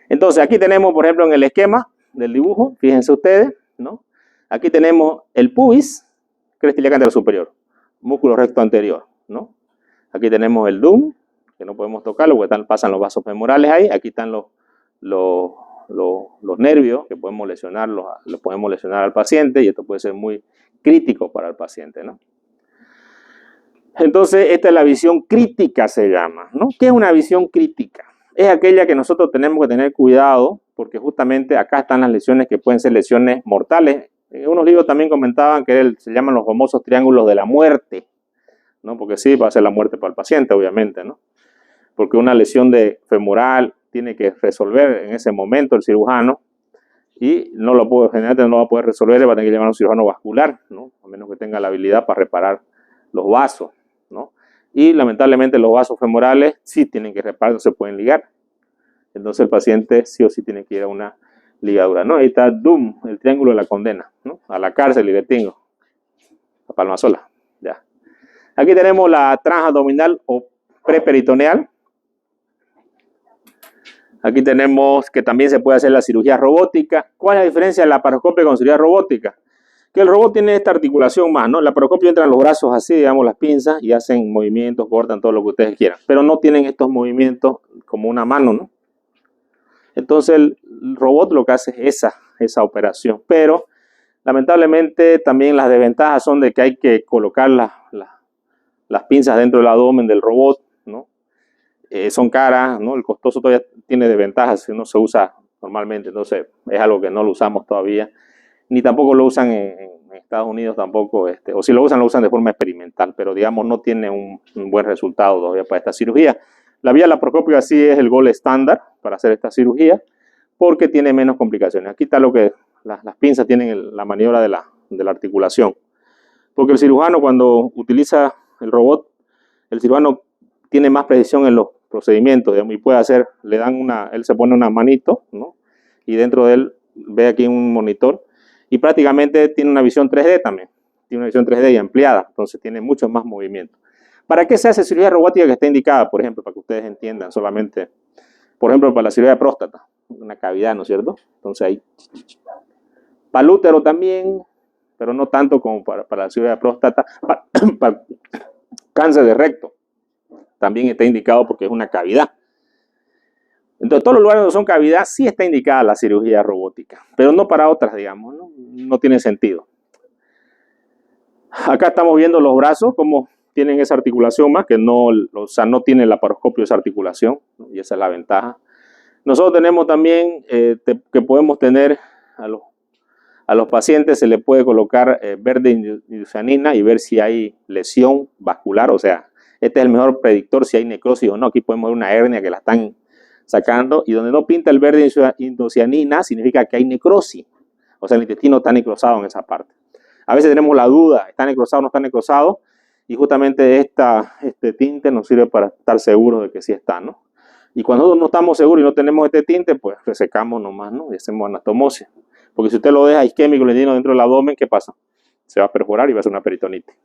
[SPEAKER 1] Entonces, aquí tenemos, por ejemplo, en el esquema del dibujo, fíjense ustedes, ¿no? Aquí tenemos el pubis, cresta ilíaca anterior superior, músculo recto anterior, ¿no? Aquí tenemos el DUM, que no podemos tocarlo porque pasan los vasos femorales ahí. Aquí están los nervios que podemos lesionarlos al paciente, y esto puede ser muy crítico para el paciente, ¿no? Entonces, esta es la visión crítica, se llama, ¿no? ¿Qué es una visión crítica? Es aquella que nosotros tenemos que tener cuidado, porque justamente acá están las lesiones que pueden ser lesiones mortales. En unos libros también comentaban que se llaman los famosos triángulos de la muerte, ¿no? Porque sí, va a ser la muerte para el paciente, obviamente, ¿no? Porque una lesión femoral tiene que resolver en ese momento el cirujano, y generalmente no lo va a poder resolver, va a tener que llamar a un cirujano vascular, ¿no? A menos que tenga la habilidad para reparar los vasos, ¿no? Y lamentablemente los vasos femorales sí tienen que reparar, no se pueden ligar. Entonces el paciente sí o sí tiene que ir a una ligadura, ¿no? Ahí está DUM, el triángulo de la condena, ¿no? A la cárcel y le tengo a palma sola, ya. Aquí tenemos la transabdominal o preperitoneal. Aquí tenemos que también se puede hacer la cirugía robótica. ¿Cuál es la diferencia de la laparoscopia con cirugía robótica? Que el robot tiene esta articulación más, ¿no? La laparoscopia entra en los brazos así, digamos, las pinzas, y hacen movimientos, cortan todo lo que ustedes quieran, pero no tienen estos movimientos como una mano, ¿no? Entonces el robot lo que hace es esa operación, pero lamentablemente también las desventajas son de que hay que colocar las pinzas dentro del abdomen del robot, ¿no? Son caras, ¿no? El costoso todavía tiene desventajas si no se usa normalmente, entonces es algo que no lo usamos todavía, ni tampoco lo usan en Estados Unidos tampoco, o si lo usan de forma experimental, pero digamos no tiene un buen resultado todavía para esta cirugía. La vía laparoscópica sí es el gold estándar para hacer esta cirugía, porque tiene menos complicaciones. Aquí está lo que las pinzas tienen la maniobra de la articulación, porque el cirujano cuando utiliza el robot, el cirujano tiene más precisión en los procedimientos, digamos, y puede hacer, él se pone una manito, ¿no? Y dentro de él ve aquí un monitor, y prácticamente tiene una visión 3D también, tiene una visión 3D y ampliada, entonces tiene mucho más movimiento. ¿Para qué se hace cirugía robótica que está indicada? Por ejemplo, para que ustedes entiendan solamente, por ejemplo, para la cirugía de próstata, una cavidad, ¿no es cierto? Entonces ahí, para el útero también, pero no tanto como para la cirugía de próstata, para cáncer de recto, también está indicado porque es una cavidad. Entonces, todos los lugares donde son cavidad sí está indicada la cirugía robótica, pero no para otras, digamos, no tiene sentido. Acá estamos viendo los brazos, como tienen esa articulación más, que no tiene el laparoscopio esa articulación, y esa es la ventaja. Nosotros tenemos también que podemos tener a los pacientes se le puede colocar verde-indocianina y ver si hay lesión vascular, o sea, este es el mejor predictor si hay necrosis o no. Aquí podemos ver una hernia que la están sacando y donde no pinta el verde-indocianina significa que hay necrosis, o sea, el intestino está necrosado en esa parte. A veces tenemos la duda, ¿está necrosado o no está necrosado? Y justamente este tinte nos sirve para estar seguros de que sí está, ¿no? Y cuando no estamos seguros y no tenemos este tinte, pues resecamos nomás, ¿no? Y hacemos anastomosis. Porque si usted lo deja isquémico, le lleno dentro del abdomen, ¿qué pasa? Se va a perforar y va a ser una peritonitis.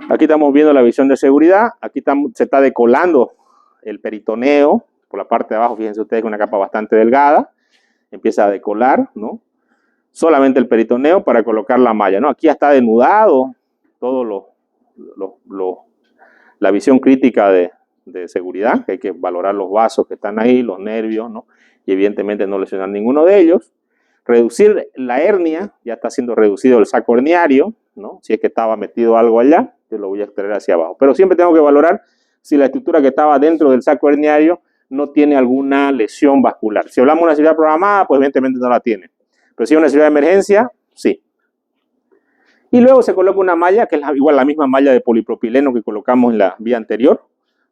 [SPEAKER 1] Aquí estamos viendo la visión de seguridad. Aquí se está decolando el peritoneo por la parte de abajo. Fíjense ustedes que una capa bastante delgada. Empieza a decolar, ¿no? Solamente el peritoneo para colocar la malla, ¿no? Aquí ya está denudado todo la visión crítica de seguridad, que hay que valorar los vasos que están ahí, los nervios, ¿no? Y evidentemente no lesionar ninguno de ellos. Reducir la hernia, ya está siendo reducido el saco herniario, ¿no? Si es que estaba metido algo allá, yo lo voy a extraer hacia abajo. Pero siempre tengo que valorar si la estructura que estaba dentro del saco herniario no tiene alguna lesión vascular. Si hablamos de una cirugía programada, pues evidentemente no la tiene. Pero si es una cirugía de emergencia, sí. Y luego se coloca una malla, que es igual la misma malla de polipropileno que colocamos en la vía anterior.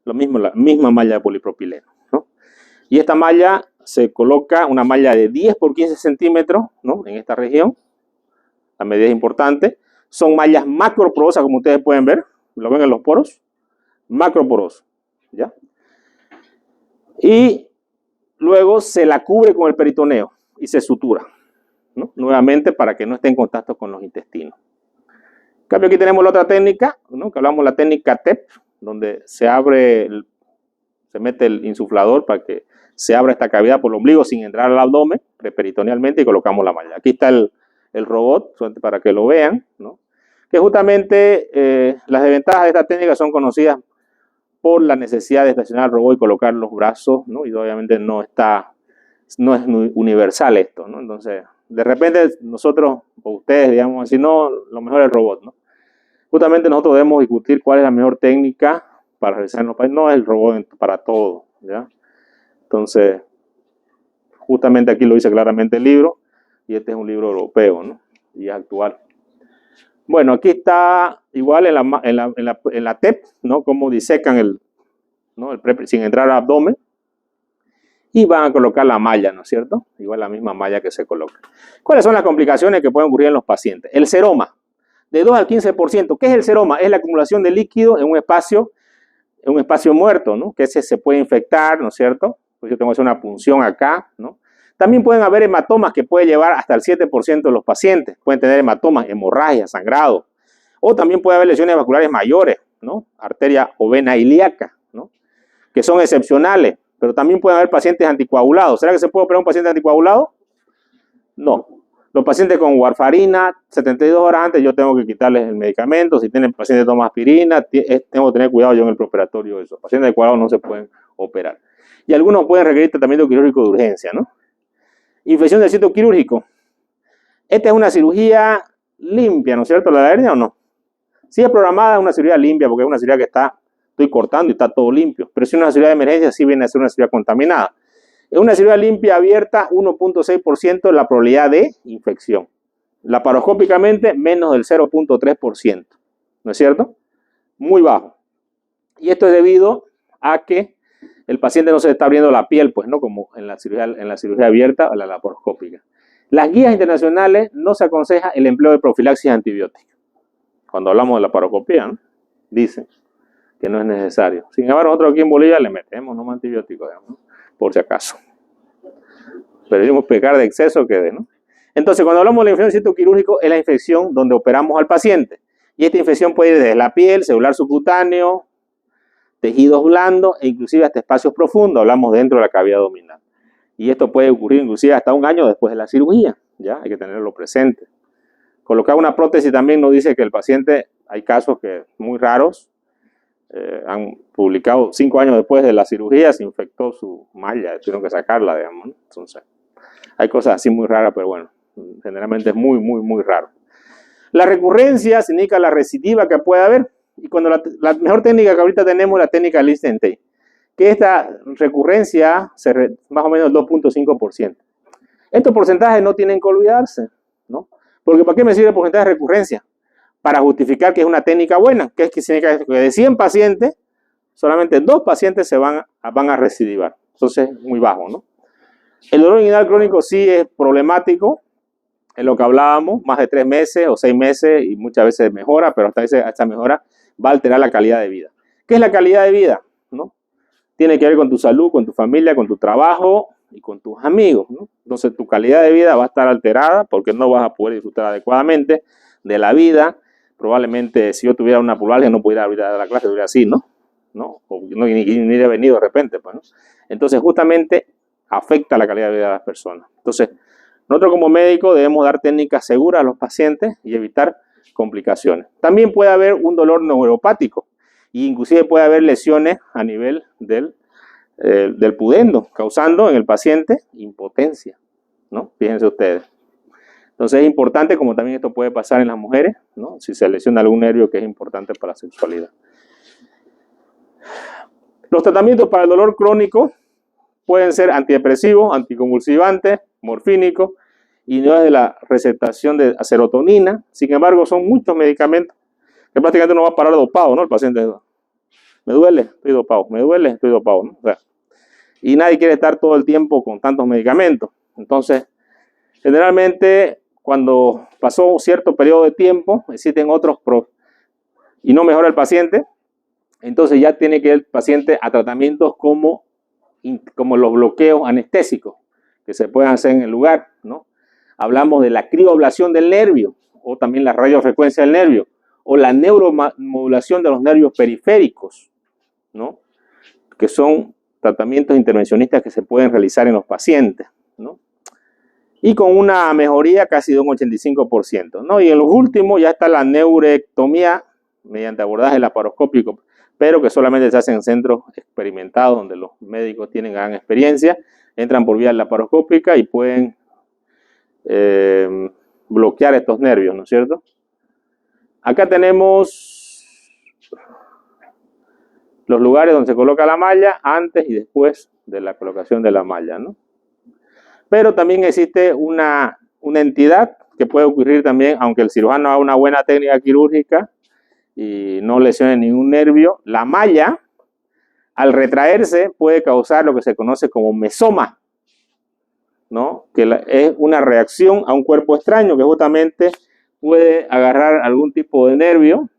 [SPEAKER 1] Lo mismo, la misma malla de polipropileno, ¿no? Y esta malla se coloca una malla de 10 por 15 centímetros, ¿no? En esta región. La medida es importante. Son mallas macroporosas, como ustedes pueden ver. Lo ven en los poros. Macroporosas, ¿ya? Y luego se la cubre con el peritoneo y se sutura, ¿no? Nuevamente para que no esté en contacto con los intestinos. En cambio, aquí tenemos la otra técnica, ¿no? Que hablamos de la técnica TEP, donde se abre, se mete el insuflador para que se abra esta cavidad por el ombligo sin entrar al abdomen, preperitonealmente, y colocamos la malla. Aquí está el robot, para que lo vean, ¿no? Que justamente las desventajas de esta técnica son conocidas por la necesidad de estacionar el robot y colocar los brazos, ¿no? Y obviamente no es universal esto, ¿no? Entonces, de repente nosotros, o ustedes, digamos así, no, lo mejor es el robot, ¿no? Justamente nosotros debemos discutir cuál es la mejor técnica para realizar en los países. No es el robot para todo, ¿ya? Entonces, justamente aquí lo dice claramente el libro, y este es un libro europeo, ¿no? Y es actual. Bueno, aquí está igual en la TEP, ¿no? Cómo disecan sin entrar al abdomen. Y van a colocar la malla, ¿no es cierto? Igual la misma malla que se coloca. ¿Cuáles son las complicaciones que pueden ocurrir en los pacientes? El seroma, de 2 al 15%. ¿Qué es el seroma? Es la acumulación de líquido en un espacio muerto, ¿no? Que se puede infectar, ¿no es cierto? Pues yo tengo que hacer una punción acá, ¿no? También pueden haber hematomas que puede llevar hasta el 7% de los pacientes. Pueden tener hematomas, hemorragias, sangrado. O también puede haber lesiones vasculares mayores, ¿no? Arteria o vena ilíaca, ¿no? Que son excepcionales. Pero también pueden haber pacientes anticoagulados. ¿Será que se puede operar un paciente anticoagulado? No. Los pacientes con warfarina, 72 horas antes yo tengo que quitarles el medicamento. Si tienen pacientes que toman aspirina, tengo que tener cuidado yo en el preoperatorio de eso. Pacientes anticoagulados no se pueden operar. Y algunos pueden requerir tratamiento quirúrgico de urgencia, ¿no? Infección del sitio quirúrgico. Esta es una cirugía limpia, ¿no es cierto? ¿La hernia o no? Si es programada, es una cirugía limpia, porque es una cirugía que estoy cortando y está todo limpio. Pero si es una cirugía de emergencia, sí viene a ser una cirugía contaminada. Es una cirugía limpia abierta, 1.6% la probabilidad de infección. Laparoscópicamente, menos del 0.3%. ¿No es cierto? Muy bajo. Y esto es debido a que el paciente no se está abriendo la piel, pues, ¿no? Como en la cirugía abierta o la laparoscópica. Las guías internacionales no se aconseja el empleo de profilaxis antibiótica. Cuando hablamos de laparoscopía, ¿no? Dicen que no es necesario. Sin embargo, nosotros aquí en Bolivia le metemos nomás antibióticos, digamos, ¿no? Por si acaso. Preferimos pecar de exceso que de, ¿no? Entonces, cuando hablamos de la infección del sitio quirúrgico, es la infección donde operamos al paciente. Y esta infección puede ir desde la piel, celular subcutáneo, tejidos blandos e inclusive hasta espacios profundos. Hablamos dentro de la cavidad abdominal. Y esto puede ocurrir inclusive hasta 1 año después de la cirugía. ¿Ya? Hay que tenerlo presente. Colocar una prótesis también nos dice que el paciente, hay casos que muy raros, han publicado 5 años después de la cirugía, se infectó su malla, tuvieron que sacarla, digamos, ¿no? Entonces, hay cosas así muy raras, pero bueno, generalmente es muy, muy, muy raro. La recurrencia significa la recidiva que puede haber, y cuando la mejor técnica que ahorita tenemos es la técnica Lichtenstein, que esta recurrencia más o menos el 2.5%. Estos porcentajes no tienen que olvidarse, ¿no? Porque ¿para qué me sirve el porcentaje de recurrencia? Para justificar que es una técnica buena, que es que de 100 pacientes, solamente 2 pacientes se van a recidivar. Entonces, muy bajo, ¿no? El dolor inguinal crónico sí es problemático, en lo que hablábamos, más de 3 meses o 6 meses, y muchas veces mejora, pero hasta esta mejora va a alterar la calidad de vida. ¿Qué es la calidad de vida? ¿No? Tiene que ver con tu salud, con tu familia, con tu trabajo y con tus amigos, ¿no? Entonces tu calidad de vida va a estar alterada porque no vas a poder disfrutar adecuadamente de la vida. Probablemente si yo tuviera una pubalgia no pudiera ir a la clase, estuviera así, ¿no? O no ni hubiera venido de repente, pues, ¿no? Entonces justamente afecta la calidad de vida de las personas. Entonces nosotros como médicos debemos dar técnicas seguras a los pacientes y evitar complicaciones. También puede haber un dolor neuropático e inclusive puede haber lesiones a nivel del pudendo, causando en el paciente impotencia, ¿no? Fíjense ustedes. Entonces es importante, como también esto puede pasar en las mujeres, ¿no? Si se lesiona algún nervio que es importante para la sexualidad. Los tratamientos para el dolor crónico pueden ser antidepresivos, anticonvulsivantes, morfínicos, y no es de la recetación de serotonina. Sin embargo, son muchos medicamentos que prácticamente no va a parar dopado, ¿no? El paciente, me duele, estoy dopado, me duele, estoy dopado, ¿no? O sea, y nadie quiere estar todo el tiempo con tantos medicamentos. Entonces, generalmente, cuando pasó un cierto periodo de tiempo, existen otros y no mejora el paciente, entonces ya tiene que ir el paciente a tratamientos como los bloqueos anestésicos que se pueden hacer en el lugar, ¿no? Hablamos de la crioablación del nervio, o también la radiofrecuencia del nervio, o la neuromodulación de los nervios periféricos, ¿no? Que son tratamientos intervencionistas que se pueden realizar en los pacientes, ¿no? Y con una mejoría casi de un 85%, ¿no? Y en los últimos ya está la neurectomía mediante abordaje laparoscópico, pero que solamente se hace en centros experimentados donde los médicos tienen gran experiencia, entran por vía laparoscópica y pueden bloquear estos nervios, ¿no es cierto? Acá tenemos los lugares donde se coloca la malla antes y después de la colocación de la malla, ¿no? Pero también existe una entidad que puede ocurrir también, aunque el cirujano haga una buena técnica quirúrgica y no lesione ningún nervio, la malla, al retraerse, puede causar lo que se conoce como mesoma, ¿no? Que es una reacción a un cuerpo extraño que justamente puede agarrar algún tipo de nervio,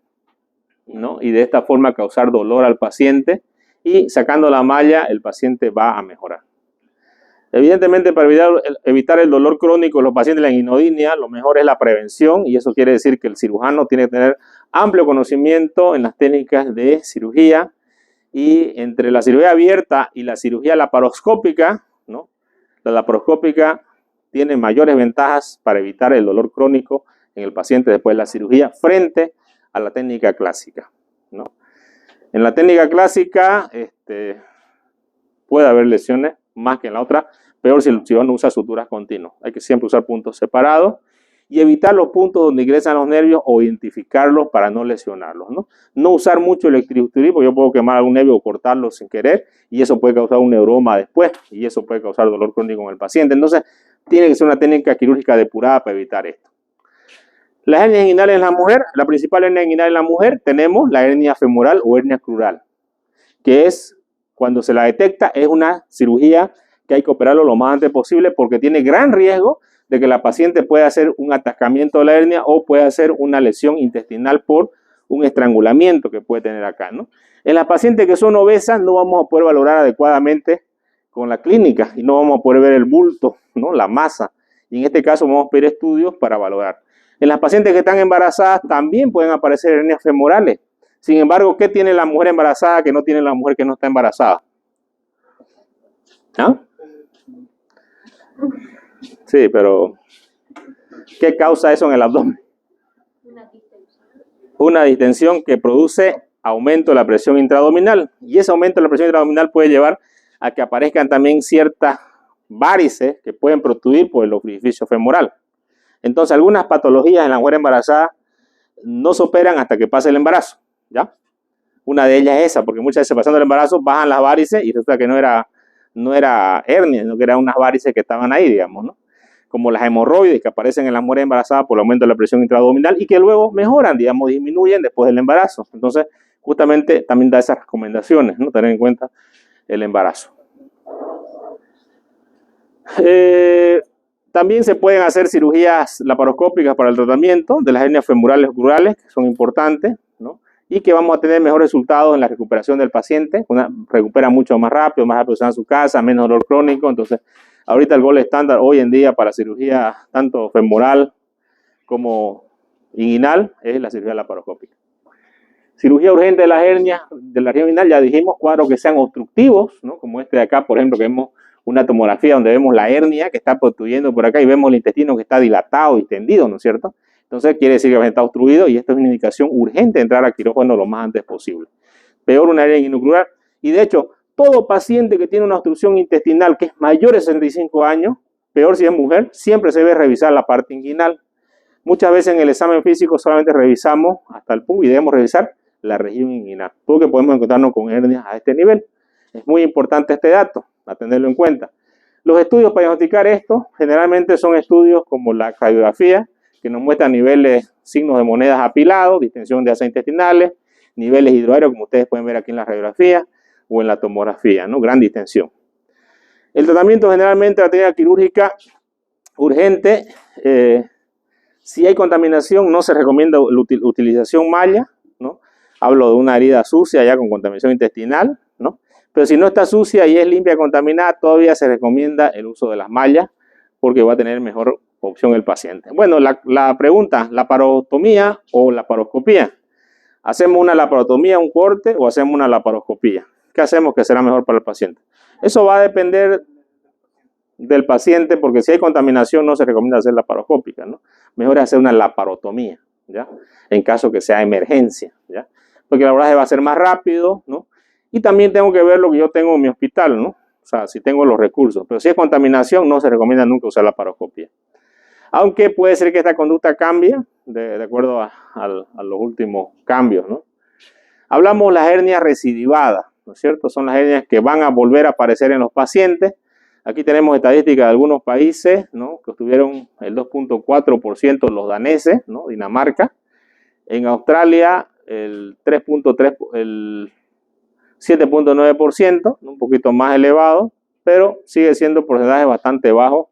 [SPEAKER 1] ¿no? Y de esta forma causar dolor al paciente, y sacando la malla el paciente va a mejorar. Evidentemente, para evitar el dolor crónico en los pacientes de la inguinodinia, lo mejor es la prevención, y eso quiere decir que el cirujano tiene que tener amplio conocimiento en las técnicas de cirugía, y entre la cirugía abierta y la cirugía laparoscópica, ¿no? La laparoscópica tiene mayores ventajas para evitar el dolor crónico en el paciente después de la cirugía frente a la técnica clásica, ¿no? En la técnica clásica puede haber lesiones más que en la otra, peor si el cirujano usa suturas continuas. Hay que siempre usar puntos separados y evitar los puntos donde ingresan los nervios o identificarlos para no lesionarlos, ¿no? No usar mucho electroestimulación, porque yo puedo quemar algún nervio o cortarlo sin querer y eso puede causar un neuroma después y eso puede causar dolor crónico en el paciente. Entonces, tiene que ser una técnica quirúrgica depurada para evitar esto. Las hernias inguinales en la mujer, la principal hernia inguinal en la mujer, tenemos la hernia femoral o hernia crural, que es, cuando se la detecta, es una cirugía que hay que operarlo lo más antes posible porque tiene gran riesgo de que la paciente pueda hacer un atascamiento de la hernia o pueda hacer una lesión intestinal por un estrangulamiento que puede tener acá, ¿no? En las pacientes que son obesas no vamos a poder valorar adecuadamente con la clínica y no vamos a poder ver el bulto, ¿no? La masa. Y en este caso vamos a pedir estudios para valorar. En las pacientes que están embarazadas también pueden aparecer hernias femorales. Sin embargo, ¿qué tiene la mujer embarazada que no tiene la mujer que no está embarazada? ¿Ah? Sí, pero ¿qué causa eso en el abdomen? Una distensión que produce aumento de la presión intraabdominal. Y ese aumento de la presión intraabdominal puede llevar a que aparezcan también ciertas varices que pueden protruir por el orificio femoral. Entonces, algunas patologías en la mujer embarazada no se operan hasta que pase el embarazo, ¿ya? Una de ellas es esa, porque muchas veces pasando el embarazo bajan las varices y resulta que no era hernia, sino que eran unas varices que estaban ahí, digamos, ¿no? como las hemorroides que aparecen en las mujeres embarazadas por el aumento de la presión intraabdominal y que luego mejoran, digamos, disminuyen después del embarazo. Entonces, justamente también da esas recomendaciones, ¿no? Tener en cuenta el embarazo. También se pueden hacer cirugías laparoscópicas para el tratamiento de las hernias femorales o crurales, que son importantes, ¿no? Y que vamos a tener mejores resultados en la recuperación del paciente. Recupera mucho más rápido se va a su casa, menos dolor crónico. Entonces, ahorita el gold estándar hoy en día para cirugía tanto femoral como inguinal es la cirugía laparoscópica. Cirugía urgente de la hernia inguinal, ya dijimos, cuadros que sean obstructivos, ¿no? Como este de acá, por ejemplo, que vemos una tomografía donde vemos la hernia que está protrudiendo por acá y vemos el intestino que está dilatado y tendido, ¿no es cierto? Entonces quiere decir que está obstruido y esto es una indicación urgente de entrar a quirófano lo más antes posible. Peor una hernia inguinocrural. Y de hecho, todo paciente que tiene una obstrucción intestinal que es mayor de 65 años, peor si es mujer, siempre se debe revisar la parte inguinal. Muchas veces en el examen físico solamente revisamos hasta el pub y debemos revisar la región inguinal, porque podemos encontrarnos con hernias a este nivel. Es muy importante este dato, a tenerlo en cuenta. Los estudios para diagnosticar esto generalmente son estudios como la radiografía, que nos muestra niveles, signos de monedas apilados, distensión de asas intestinales, niveles hidroaéreos, como ustedes pueden ver aquí en la radiografía o en la tomografía, ¿no? Gran distensión. El tratamiento generalmente de la técnica quirúrgica urgente, si hay contaminación no se recomienda la utilización malla, ¿no? Hablo de una herida sucia ya con contaminación intestinal, ¿no? Pero si no está sucia y es limpia, contaminada, todavía se recomienda el uso de las mallas porque va a tener mejor opción el paciente. Bueno, la pregunta, ¿laparotomía o laparoscopía? ¿Hacemos una laparotomía, un corte o hacemos una laparoscopía? ¿Qué hacemos que será mejor para el paciente? Eso va a depender del paciente porque si hay contaminación no se recomienda hacer laparoscópica, ¿no? Mejor es hacer una laparotomía, ¿ya? En caso que sea emergencia, ¿ya? Porque el abordaje va a ser más rápido, ¿no? Y también tengo que ver lo que yo tengo en mi hospital, ¿no? O sea, si tengo los recursos. Pero si es contaminación, no se recomienda nunca usar laparoscopia. Aunque puede ser que esta conducta cambie de acuerdo a los últimos cambios, ¿no? Hablamos de las hernias recidivadas, ¿no es cierto? Son las hernias que van a volver a aparecer en los pacientes. Aquí tenemos estadísticas de algunos países, ¿no? Que obtuvieron el 2.4% los daneses, ¿no? Dinamarca. En Australia, el 7.9%, un poquito más elevado, pero sigue siendo porcentaje bastante bajo,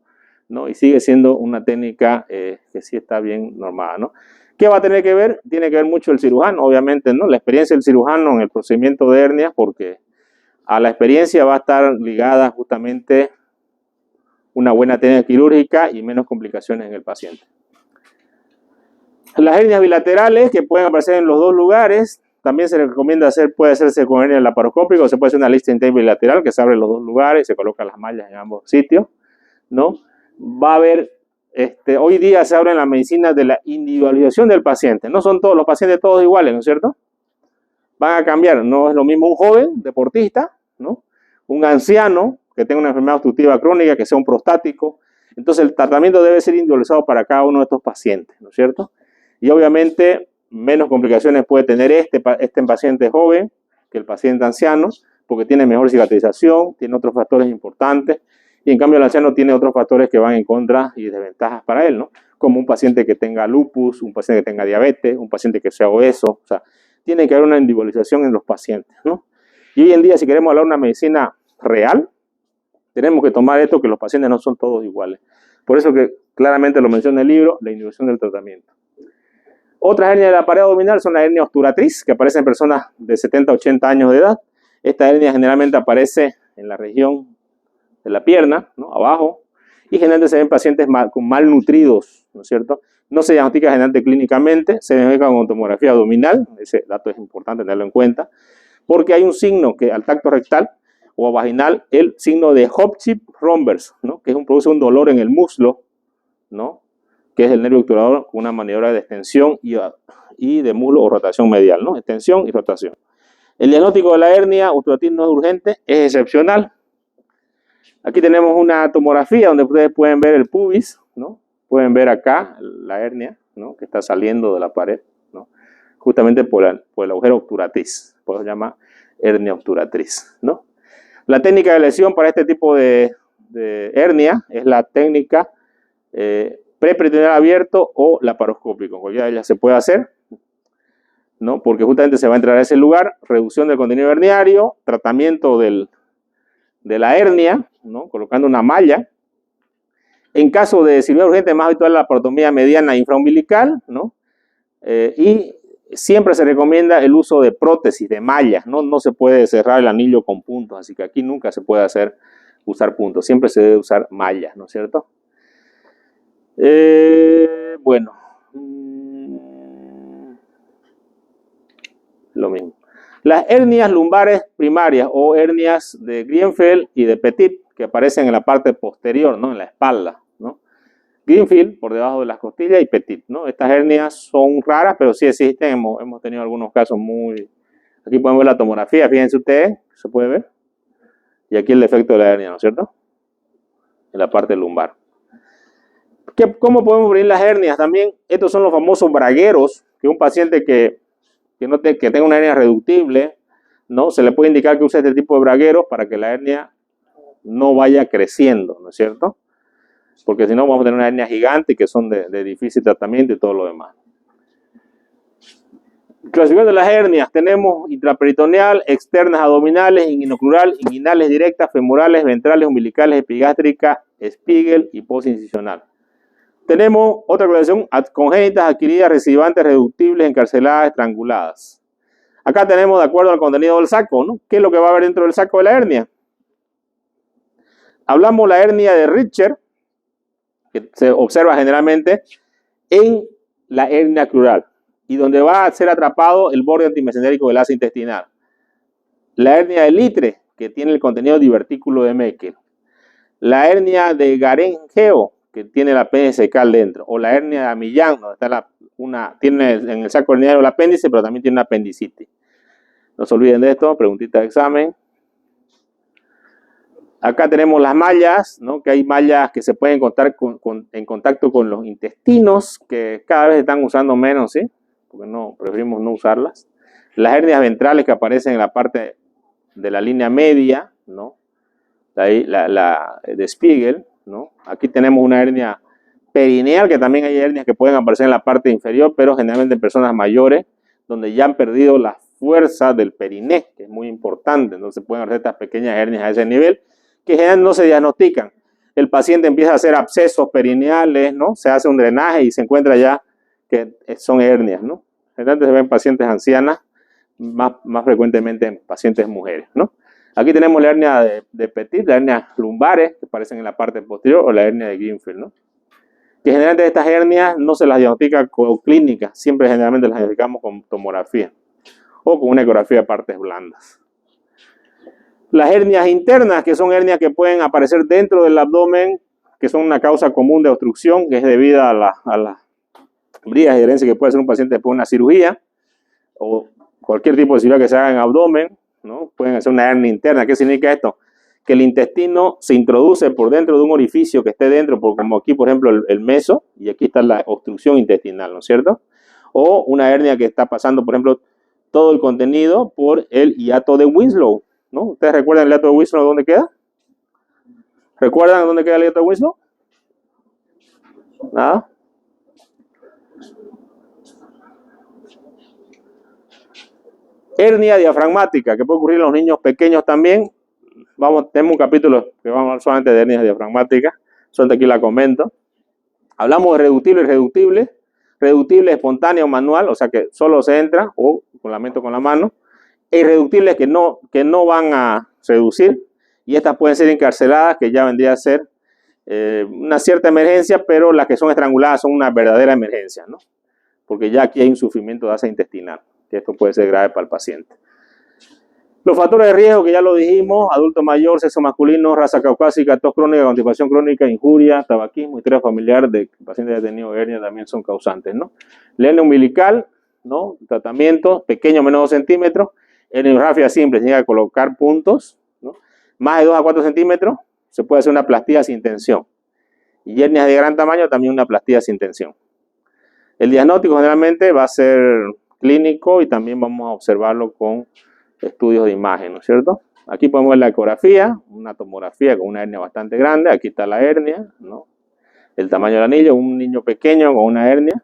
[SPEAKER 1] ¿no? Y sigue siendo una técnica que sí está bien normada, ¿no? ¿Qué va a tener que ver? Tiene que ver mucho el cirujano, obviamente, ¿no? La experiencia del cirujano en el procedimiento de hernias, porque a la experiencia va a estar ligada justamente una buena técnica quirúrgica y menos complicaciones en el paciente. Las hernias bilaterales que pueden aparecer en los dos lugares, también se recomienda puede hacerse con hernia laparoscópica o se puede hacer una lista intake bilateral que se abre en los dos lugares y se colocan las mallas en ambos sitios, ¿no? Va a haber, hoy día se abre en la medicina de la individualización del paciente. No son todos los pacientes todos iguales, ¿no es cierto? Van a cambiar, no es lo mismo un joven deportista, ¿no? Un anciano que tenga una enfermedad obstructiva crónica, que sea un prostático. Entonces el tratamiento debe ser individualizado para cada uno de estos pacientes, ¿no es cierto? Y obviamente menos complicaciones puede tener este paciente joven que el paciente anciano, porque tiene mejor cicatrización, tiene otros factores importantes, y en cambio el anciano tiene otros factores que van en contra y desventajas para él, ¿no? Como un paciente que tenga lupus, un paciente que tenga diabetes, un paciente que sea obeso, o sea, tiene que haber una individualización en los pacientes, ¿no? Y hoy en día, si queremos hablar de una medicina real, tenemos que tomar esto, que los pacientes no son todos iguales. Por eso que claramente lo menciona el libro, la individualización del tratamiento. Otras hernias de la pared abdominal son la hernia obturatriz, que aparece en personas de 70 a 80 años de edad. Esta hernia generalmente aparece en la región de la pierna, ¿no? Abajo, y generalmente se ven pacientes malnutridos, ¿no es cierto? No se diagnostica generalmente clínicamente, se diagnostica con tomografía abdominal, ese dato es importante tenerlo en cuenta, porque hay un signo que al tacto rectal o vaginal, el signo de Hopchip-Rombers, ¿no? Que produce un dolor en el muslo, ¿no? Que es el nervio obturador con una maniobra de extensión y de muslo o rotación medial, ¿no? Extensión y rotación. El diagnóstico de la hernia obturatriz no es urgente, es excepcional. Aquí tenemos una tomografía donde ustedes pueden ver el pubis, ¿no? Pueden ver acá la hernia, ¿no? Que está saliendo de la pared, ¿no? Justamente por el agujero obturatriz, por eso se llama hernia obturatriz, ¿no? La técnica de lesión para este tipo de hernia es la técnica preperitoneal abierto o laparoscópico. Cualquiera de ellas se puede hacer, ¿no? Porque justamente se va a entrar a ese lugar, reducción del contenido herniario, tratamiento de la hernia, ¿no? Colocando una malla. En caso de cirugía urgente, más habitual la laparotomía mediana infraumbilical, ¿no? Y siempre se recomienda el uso de prótesis, de mallas, ¿no? No se puede cerrar el anillo con puntos, así que aquí nunca se puede usar puntos, siempre se debe usar mallas, ¿no es cierto? Bueno, lo mismo. Las hernias lumbares primarias o hernias de Greenfield y de Petit, que aparecen en la parte posterior, ¿no? En la espalda, ¿no? Greenfield por debajo de las costillas y Petit, ¿no? Estas hernias son raras, pero sí existen. Hemos tenido algunos casos muy... Aquí podemos ver la tomografía, fíjense ustedes, se puede ver. Y aquí el defecto de la hernia, ¿no es cierto? En la parte lumbar. ¿Cómo podemos prevenir las hernias? También estos son los famosos bragueros, que un paciente que tenga una hernia reductible, ¿no? Se le puede indicar que use este tipo de bragueros para que la hernia no vaya creciendo, ¿no es cierto? Porque si no vamos a tener una hernia gigante que son de difícil tratamiento y todo lo demás. Clasificación de las hernias, tenemos intraperitoneal, externas abdominales, inguinocrural, inguinales directas, femorales, ventrales, umbilicales, epigástrica, Spiegel y postincisional. Tenemos otra clasificación, congénitas, adquiridas, recidivantes, reductibles, encarceladas, estranguladas. Acá tenemos de acuerdo al contenido del saco, ¿no? ¿Qué es lo que va a haber dentro del saco de la hernia? Hablamos la hernia de Richter, que se observa generalmente en la hernia crural y donde va a ser atrapado el borde antimesentérico del asa intestinal. La hernia de Litre, que tiene el contenido divertículo de Meckel. La hernia de Garengeo, que tiene el apéndice cecal dentro. O la hernia de Amillán, donde está tiene en el saco herniario el apéndice, pero también tiene una apendicitis. No se olviden de esto, preguntita de examen. Acá tenemos las mallas, ¿no? Que hay mallas que se pueden encontrar en contacto con los intestinos, que cada vez están usando menos, ¿sí? Porque preferimos no usarlas. Las hernias ventrales que aparecen en la parte de la línea media, ¿no? La de Spiegel, ¿no? Aquí tenemos una hernia perineal, que también hay hernias que pueden aparecer en la parte inferior, pero generalmente en personas mayores, donde ya han perdido la fuerza del periné, que es muy importante. Entonces pueden hacer estas pequeñas hernias a ese nivel, que generalmente no se diagnostican. El paciente empieza a hacer abscesos perineales, ¿no? Se hace un drenaje y se encuentra ya que son hernias, ¿no? Generalmente se ven en pacientes ancianas, más frecuentemente en pacientes mujeres, ¿no? Aquí tenemos la hernia de Petit, la hernia lumbares, que aparecen en la parte posterior, o la hernia de Greenfield, ¿no? Que generalmente estas hernias no se las diagnostica con clínica, siempre generalmente las diagnosticamos con tomografía o con una ecografía de partes blandas. Las hernias internas, que son hernias que pueden aparecer dentro del abdomen, que son una causa común de obstrucción, que es debida a las bridas de herencia que puede ser un paciente después de una cirugía, o cualquier tipo de cirugía que se haga en abdomen, ¿no? Pueden hacer una hernia interna. ¿Qué significa esto? Que el intestino se introduce por dentro de un orificio que esté dentro, como aquí, por ejemplo, el meso, y aquí está la obstrucción intestinal, ¿no es cierto? O una hernia que está pasando, por ejemplo, todo el contenido por el hiato de Winslow, ¿no? ¿Ustedes recuerdan el hiato de Winslow dónde queda? ¿Recuerdan dónde queda el hiato de Winslow? ¿Nada? Hernia diafragmática, que puede ocurrir en los niños pequeños también. Tenemos un capítulo que vamos a hablar solamente de hernias diafragmáticas. Solamente aquí la comento. Hablamos de reductible y reductible. Reductible espontáneo manual, o sea que solo se entra o con la mano. Irreductibles que no van a reducir, y estas pueden ser encarceladas, que ya vendría a ser una cierta emergencia, pero las que son estranguladas son una verdadera emergencia, ¿no? Porque ya aquí hay un sufrimiento de asa intestinal, que esto puede ser grave para el paciente. Los factores de riesgo, que ya lo dijimos: adulto mayor, sexo masculino, raza caucásica, tos crónica, constipación crónica, injuria, tabaquismo, historia familiar de pacientes que han tenido hernia también son causantes, ¿no? La hernia umbilical, ¿no? Tratamiento, pequeño, menos 2 centímetros. Herniografía simple, se llega a colocar puntos, ¿no? Más de 2 a 4 centímetros, se puede hacer una plastía sin tensión. Y hernias de gran tamaño, también una plastía sin tensión. El diagnóstico generalmente va a ser clínico y también vamos a observarlo con estudios de imagen, ¿no es cierto? Aquí podemos ver la ecografía, una tomografía con una hernia bastante grande. Aquí está la hernia, ¿no? el tamaño del anillo. Un niño pequeño con una hernia,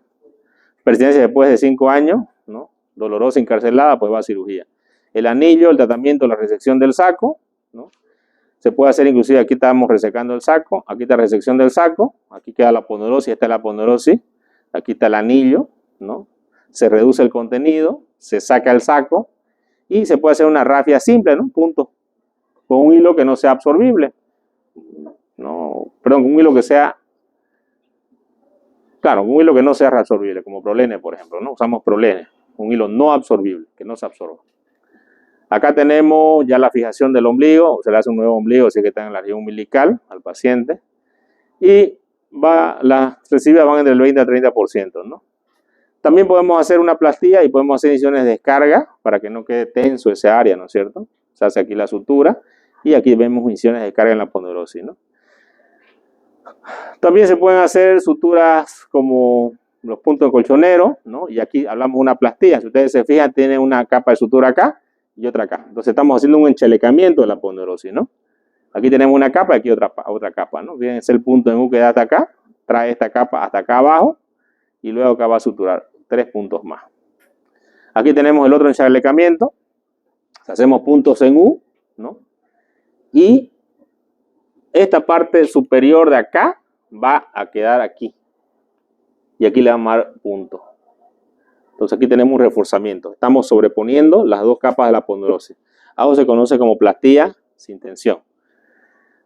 [SPEAKER 1] persistencia después de 5 años, ¿no? Dolorosa, encarcelada, pues va a cirugía. El anillo, el tratamiento, la resección del saco, ¿no? Se puede hacer inclusive, aquí estamos resecando el saco, aquí está la resección del saco, aquí queda la aponeurosis, esta es la aponeurosis, aquí está el anillo, ¿no? Se reduce el contenido, se saca el saco y se puede hacer una rafia simple, ¿no? Punto. Con un hilo que no sea absorbible. No, perdón, con un hilo que sea, claro, un hilo que no sea reabsorbible, como prolene, por ejemplo, ¿no? Usamos prolene, un hilo no absorbible, que no se absorba. Acá tenemos ya la fijación del ombligo, se le hace un nuevo ombligo, así que está en la región umbilical al paciente. Y las residuas van entre el 20 a 30%, ¿no? También podemos hacer una plastía y podemos hacer incisiones de descarga para que no quede tenso esa área, ¿no es cierto? Se hace aquí la sutura y aquí vemos incisiones de descarga en la aponeurosis, ¿no? También se pueden hacer suturas como los puntos de colchonero, ¿no? Y aquí hablamos de una plastía. Si ustedes se fijan, tiene una capa de sutura acá y otra acá. Entonces estamos haciendo un enchelecamiento de la aponeurosis, ¿no? Aquí tenemos una capa y aquí otra capa, ¿no? Fíjense el punto en U que da hasta acá, trae esta capa hasta acá abajo y luego acá va a suturar 3 puntos más. Aquí tenemos el otro enchelecamiento. Hacemos puntos en U, ¿no? Y esta parte superior de acá va a quedar aquí. Y aquí le vamos a dar punto. Entonces aquí tenemos un reforzamiento. Estamos sobreponiendo las dos capas de la aponeurosis. Algo se conoce como plastía sin tensión.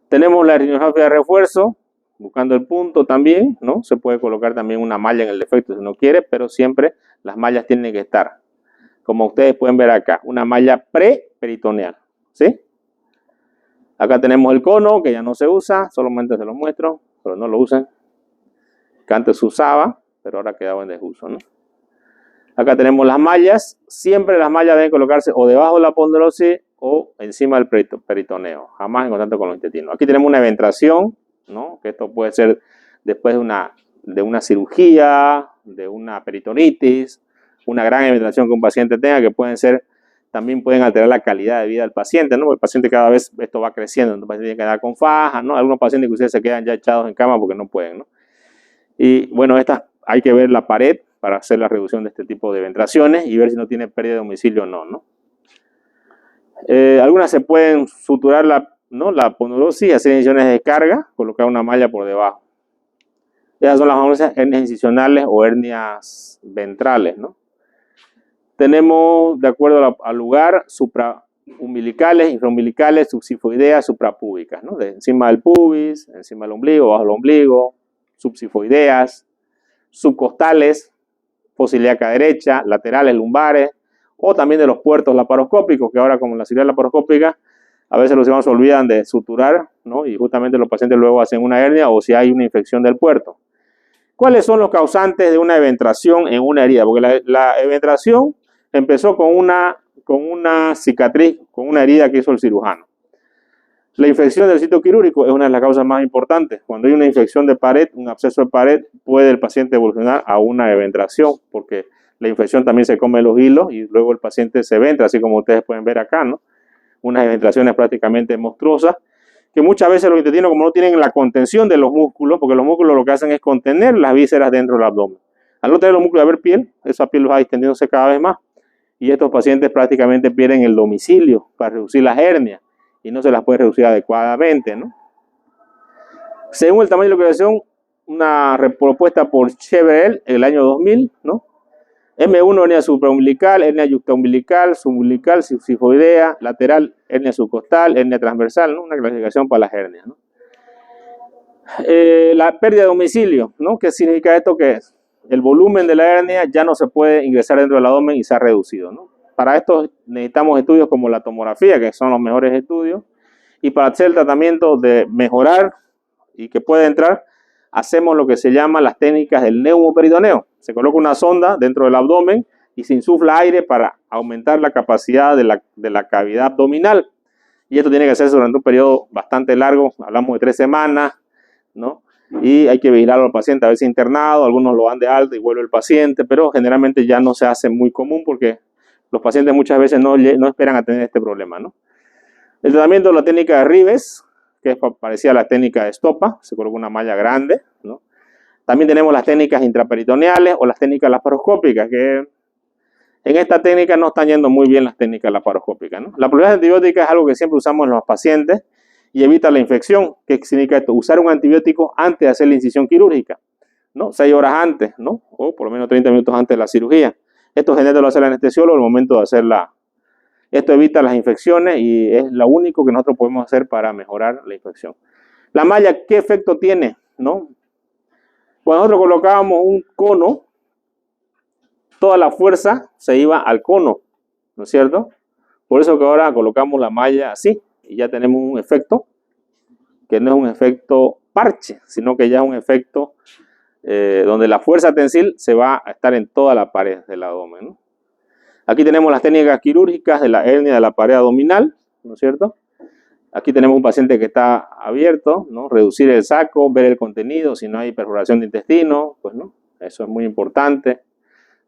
[SPEAKER 1] Tenemos la rinografía de refuerzo, buscando el punto también, ¿no? Se puede colocar también una malla en el defecto si uno quiere, pero siempre las mallas tienen que estar, como ustedes pueden ver acá, una malla preperitoneal, ¿sí? Acá tenemos el cono, que ya no se usa, solamente se lo muestro, pero no lo usen. Que antes se usaba, pero ahora ha quedado en desuso, ¿no? Acá tenemos las mallas. Siempre las mallas deben colocarse o debajo de la aponeurosis o encima del peritoneo, jamás en contacto con los intestinos. Aquí tenemos una eventración, ¿no? Que esto puede ser después de una cirugía, de una peritonitis, una gran eventración que un paciente tenga, que también pueden alterar la calidad de vida del paciente, ¿no? El paciente cada vez esto va creciendo, entonces el paciente tiene que quedar con faja, ¿no? Algunos pacientes que ustedes se quedan ya echados en cama porque no pueden, ¿no? Y bueno, hay que ver la pared para hacer la reducción de este tipo de eventraciones y ver si no tiene pérdida de domicilio o no, ¿no? Algunas se pueden suturar la aponeurosis, hacer incisiones de descarga, colocar una malla por debajo. Esas son las famosas hernias incisionales o hernias ventrales, ¿no? Tenemos, de acuerdo al lugar, supraumbilicales, infraumbilicales, subsifoideas, suprapúbicas, ¿no? De encima del pubis, encima del ombligo, bajo el ombligo, subsifoideas, subcostales, fosiliaca derecha, laterales, lumbares, o también de los puertos laparoscópicos, que ahora con la cirugía laparoscópica a veces los cirujanos se olvidan de suturar, ¿no? Y justamente los pacientes luego hacen una hernia o si hay una infección del puerto. ¿Cuáles son los causantes de una eventración en una herida? Porque la eventración empezó con una cicatriz, con una herida que hizo el cirujano. La infección del sitio quirúrgico es una de las causas más importantes. Cuando hay una infección de pared, un absceso de pared, puede el paciente evolucionar a una eventración, porque la infección también se come los hilos y luego el paciente se eventra, así como ustedes pueden ver acá, ¿no? Unas eventraciones prácticamente monstruosas, que muchas veces los intestinos, como no tienen la contención de los músculos, porque los músculos lo que hacen es contener las vísceras dentro del abdomen. Al no tener los músculos de haber piel, esa piel va extendiéndose cada vez más. Y estos pacientes prácticamente pierden el domicilio para reducir las hernias y no se las puede reducir adecuadamente, ¿no? Según el tamaño de la localización, una propuesta por Chevreul en el año 2000, ¿no? M1, hernia supraumbilical, hernia yuxtaumbilical, subumbilical, subsifoidea, lateral, hernia subcostal, hernia transversal, ¿no? Una clasificación para las hernias, ¿no? La pérdida de domicilio, ¿no? ¿Qué significa esto? Que el volumen de la hernia ya no se puede ingresar dentro del abdomen y se ha reducido, ¿no? Para esto necesitamos estudios como la tomografía, que son los mejores estudios, y para hacer el tratamiento de mejorar y que pueda entrar, hacemos lo que se llama las técnicas del neumoperitoneo. Se coloca una sonda dentro del abdomen y se insufla aire para aumentar la capacidad de la cavidad abdominal. Y esto tiene que hacerse durante un periodo bastante largo, hablamos de 3 semanas, ¿no? Y hay que vigilar al paciente, a veces internado, algunos lo dan de alta y vuelve el paciente, pero generalmente ya no se hace muy común porque los pacientes muchas veces no esperan a tener este problema, ¿no? El tratamiento de la técnica de Rives, que es parecida a la técnica de Estopa, se coloca una malla grande, ¿no? También tenemos las técnicas intraperitoneales o las técnicas laparoscópicas, que en esta técnica no están yendo muy bien las técnicas laparoscópicas, ¿no? La prophylaxis antibiótica es algo que siempre usamos en los pacientes y evita la infección. ¿Qué significa esto? Usar un antibiótico antes de hacer la incisión quirúrgica, ¿no? 6 horas antes, ¿no? O por lo menos 30 minutos antes de la cirugía. Esto generalmente lo hace el anestesiólogo al momento de hacerla. Esto evita las infecciones y es lo único que nosotros podemos hacer para mejorar la infección. La malla, ¿qué efecto tiene? ¿No? Cuando nosotros colocábamos un cono, toda la fuerza se iba al cono, ¿no es cierto? Por eso que ahora colocamos la malla así y ya tenemos un efecto que no es un efecto parche, sino que ya es un efecto donde la fuerza tensil se va a estar en toda la pared del abdomen, ¿no? Aquí tenemos las técnicas quirúrgicas de la hernia de la pared abdominal, ¿no es cierto? Aquí tenemos un paciente que está abierto, ¿no? Reducir el saco, ver el contenido, si no hay perforación de intestino, pues no, eso es muy importante,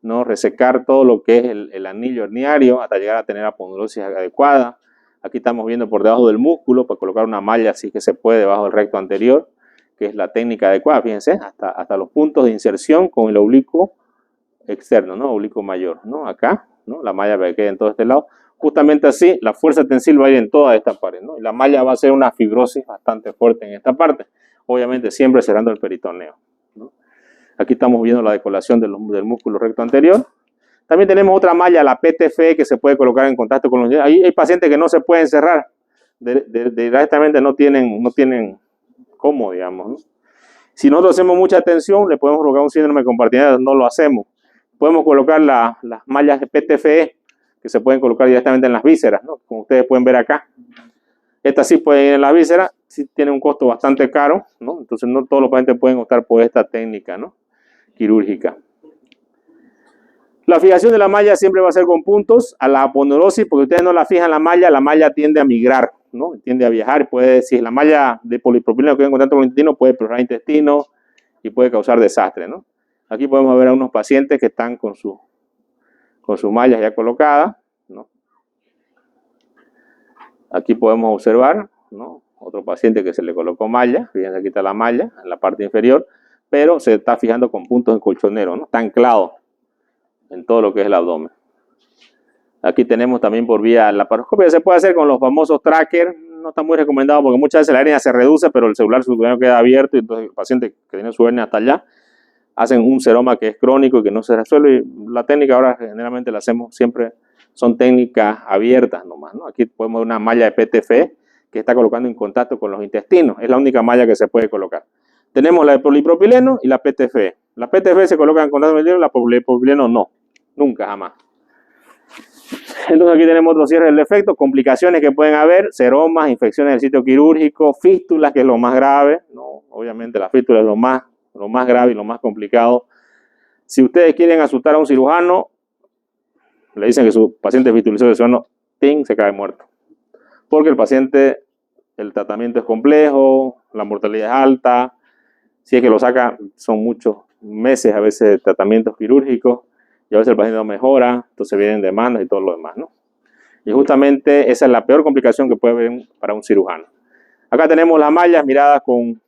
[SPEAKER 1] ¿no? Resecar todo lo que es el anillo herniario hasta llegar a tener aponeurosis adecuada. Aquí estamos viendo por debajo del músculo para colocar una malla así que se puede debajo del recto anterior, que es la técnica adecuada, fíjense, hasta los puntos de inserción con el oblicuo externo, ¿no? Oblicuo mayor, ¿no? Acá, ¿no? La malla que quede en todo este lado. Justamente así, la fuerza tensil va a ir en toda esta pared, ¿no? Y la malla va a ser una fibrosis bastante fuerte en esta parte. Obviamente siempre cerrando el peritoneo, ¿no? Aquí estamos viendo la decolación del músculo recto anterior. También tenemos otra malla, la PTFE, que se puede colocar en contacto con los dientes. Ahí hay pacientes que no se pueden cerrar. Directamente no tienen cómo, digamos, ¿no? Si nosotros hacemos mucha tensión, le podemos colocar un síndrome de compartimento, no lo hacemos. Podemos colocar las mallas de PTFE, que se pueden colocar directamente en las vísceras, ¿no? Como ustedes pueden ver acá. Estas sí pueden ir en las vísceras, sí tiene un costo bastante caro, ¿no? Entonces no todos los pacientes pueden optar por esta técnica, ¿no? Quirúrgica. La fijación de la malla siempre va a ser con puntos a la aponeurosis, porque ustedes no la fijan la malla tiende a migrar, ¿no? Tiende a viajar, si la malla de polipropileno que en contacto con el intestino puede perforar el intestino y puede causar desastre, ¿no? Aquí podemos ver a unos pacientes que están con sus mallas ya colocadas, ¿no? Aquí podemos observar, ¿no? Otro paciente que se le colocó malla, fíjense, aquí está la malla en la parte inferior, pero se está fijando con puntos en colchonero, ¿no? Está anclado en todo lo que es el abdomen. Aquí tenemos también por vía laparoscópica, se puede hacer con los famosos trackers, no está muy recomendado porque muchas veces la hernia se reduce, pero el celular subcutáneo queda abierto y entonces el paciente que tiene su hernia hasta allá, hacen un seroma que es crónico y que no se resuelve. Y la técnica ahora generalmente la hacemos siempre, son técnicas abiertas nomás, ¿no? Aquí podemos ver una malla de PTFE que está colocando en contacto con los intestinos, es la única malla que se puede colocar. Tenemos la de polipropileno y la PTFE. La PTFE se coloca en contacto con el intestino, la polipropileno no, nunca, jamás. Entonces aquí tenemos otro cierre del defecto, complicaciones que pueden haber, seromas, infecciones del sitio quirúrgico, fístulas, que es lo más grave, ¿no? Obviamente la fístula es lo más grave y lo más complicado. Si ustedes quieren asustar a un cirujano, le dicen que su paciente es fistuloso de sueno, ¡ting!, se cae muerto. Porque el paciente, el tratamiento es complejo, la mortalidad es alta, si es que lo saca, son muchos meses a veces de tratamientos quirúrgicos, y a veces el paciente no mejora, entonces vienen demandas y todo lo demás, ¿no? Y justamente esa es la peor complicación que puede haber para un cirujano. Acá tenemos las mallas miradas con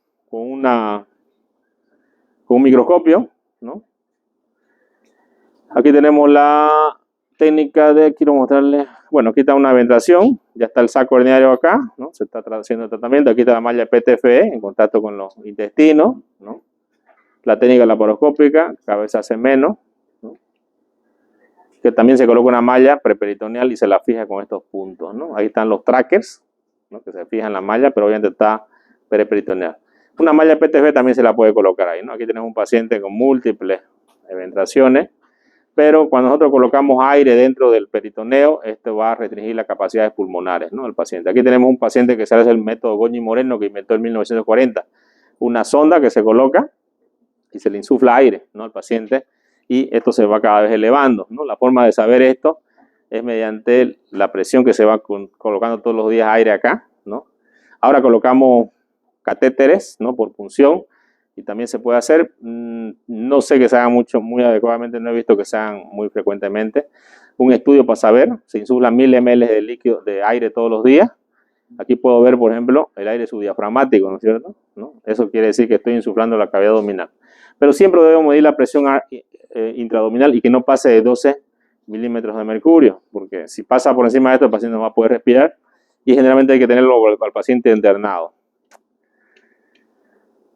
[SPEAKER 1] un microscopio, ¿no? Aquí tenemos la técnica quiero mostrarles, bueno, aquí está una ventración, ya está el saco herniario acá, ¿no? Se está haciendo el tratamiento, aquí está la malla PTFE en contacto con los intestinos, ¿no? La técnica laparoscópica, cada vez se hace menos, ¿no? Que también se coloca una malla preperitoneal y se la fija con estos puntos, ¿no? Ahí están los trackers, ¿no? Que se fijan en la malla, pero obviamente está preperitoneal. Una malla PTFE también se la puede colocar ahí, ¿no? Aquí tenemos un paciente con múltiples ventraciones, pero cuando nosotros colocamos aire dentro del peritoneo, esto va a restringir las capacidades pulmonares, ¿no?, del paciente. Aquí tenemos un paciente que se hace el método Goñi Moreno, que inventó en 1940, una sonda que se coloca y se le insufla aire, ¿no?, al paciente, y esto se va cada vez elevando, ¿no? La forma de saber esto es mediante la presión que se va colocando todos los días aire acá, ¿no? Ahora colocamos catéteres, ¿no?, por punción, y también se puede hacer, no sé que se haga muy adecuadamente, no he visto que se hagan muy frecuentemente. Un estudio para saber, se insuflan 1000 ml de líquido, de aire todos los días. Aquí puedo ver, por ejemplo, el aire subdiafragmático, ¿no es cierto? ¿No? Eso quiere decir que estoy insuflando la cavidad abdominal. pero siempre debemos medir la presión intraabdominal y que no pase de 12 milímetros de mercurio, porque si pasa por encima de esto el paciente no va a poder respirar y generalmente hay que tenerlo al paciente internado.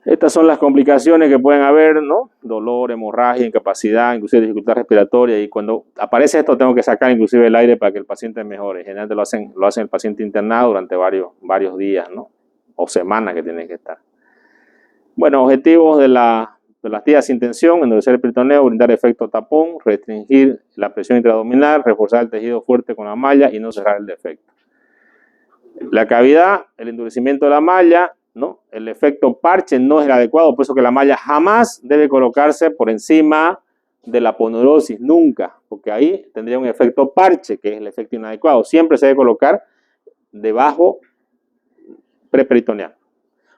[SPEAKER 1] Estas son las complicaciones que pueden haber, ¿no? Dolor, hemorragia, incapacidad, inclusive dificultad respiratoria, y cuando aparece esto tengo que sacar inclusive el aire para que el paciente mejore. Generalmente lo hacen el paciente internado durante varios días, ¿no? O semanas que tiene que estar. Bueno, objetivos de las tiras sin tensión: endurecer el peritoneo, brindar efecto tapón, restringir la presión intraabdominal, reforzar el tejido fuerte con la malla y no cerrar el defecto. La cavidad, el endurecimiento de la malla, ¿no? El efecto parche no es el adecuado, por eso que la malla jamás debe colocarse por encima de la aponeurosis, nunca, porque ahí tendría un efecto parche, que es el efecto inadecuado. Siempre se debe colocar debajo preperitoneal,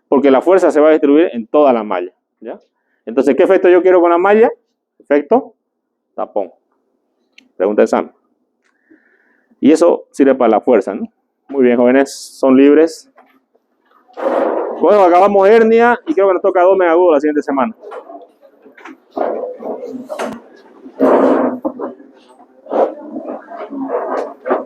[SPEAKER 1] porque la fuerza se va a distribuir en toda la malla, ¿ya? Entonces, ¿qué efecto yo quiero con la malla? Efecto tapón. Pregunta de examen. Y eso sirve para la fuerza, ¿no? Muy bien, jóvenes, son libres. Bueno, acabamos hernia y creo que nos toca abdomen agudo la siguiente semana.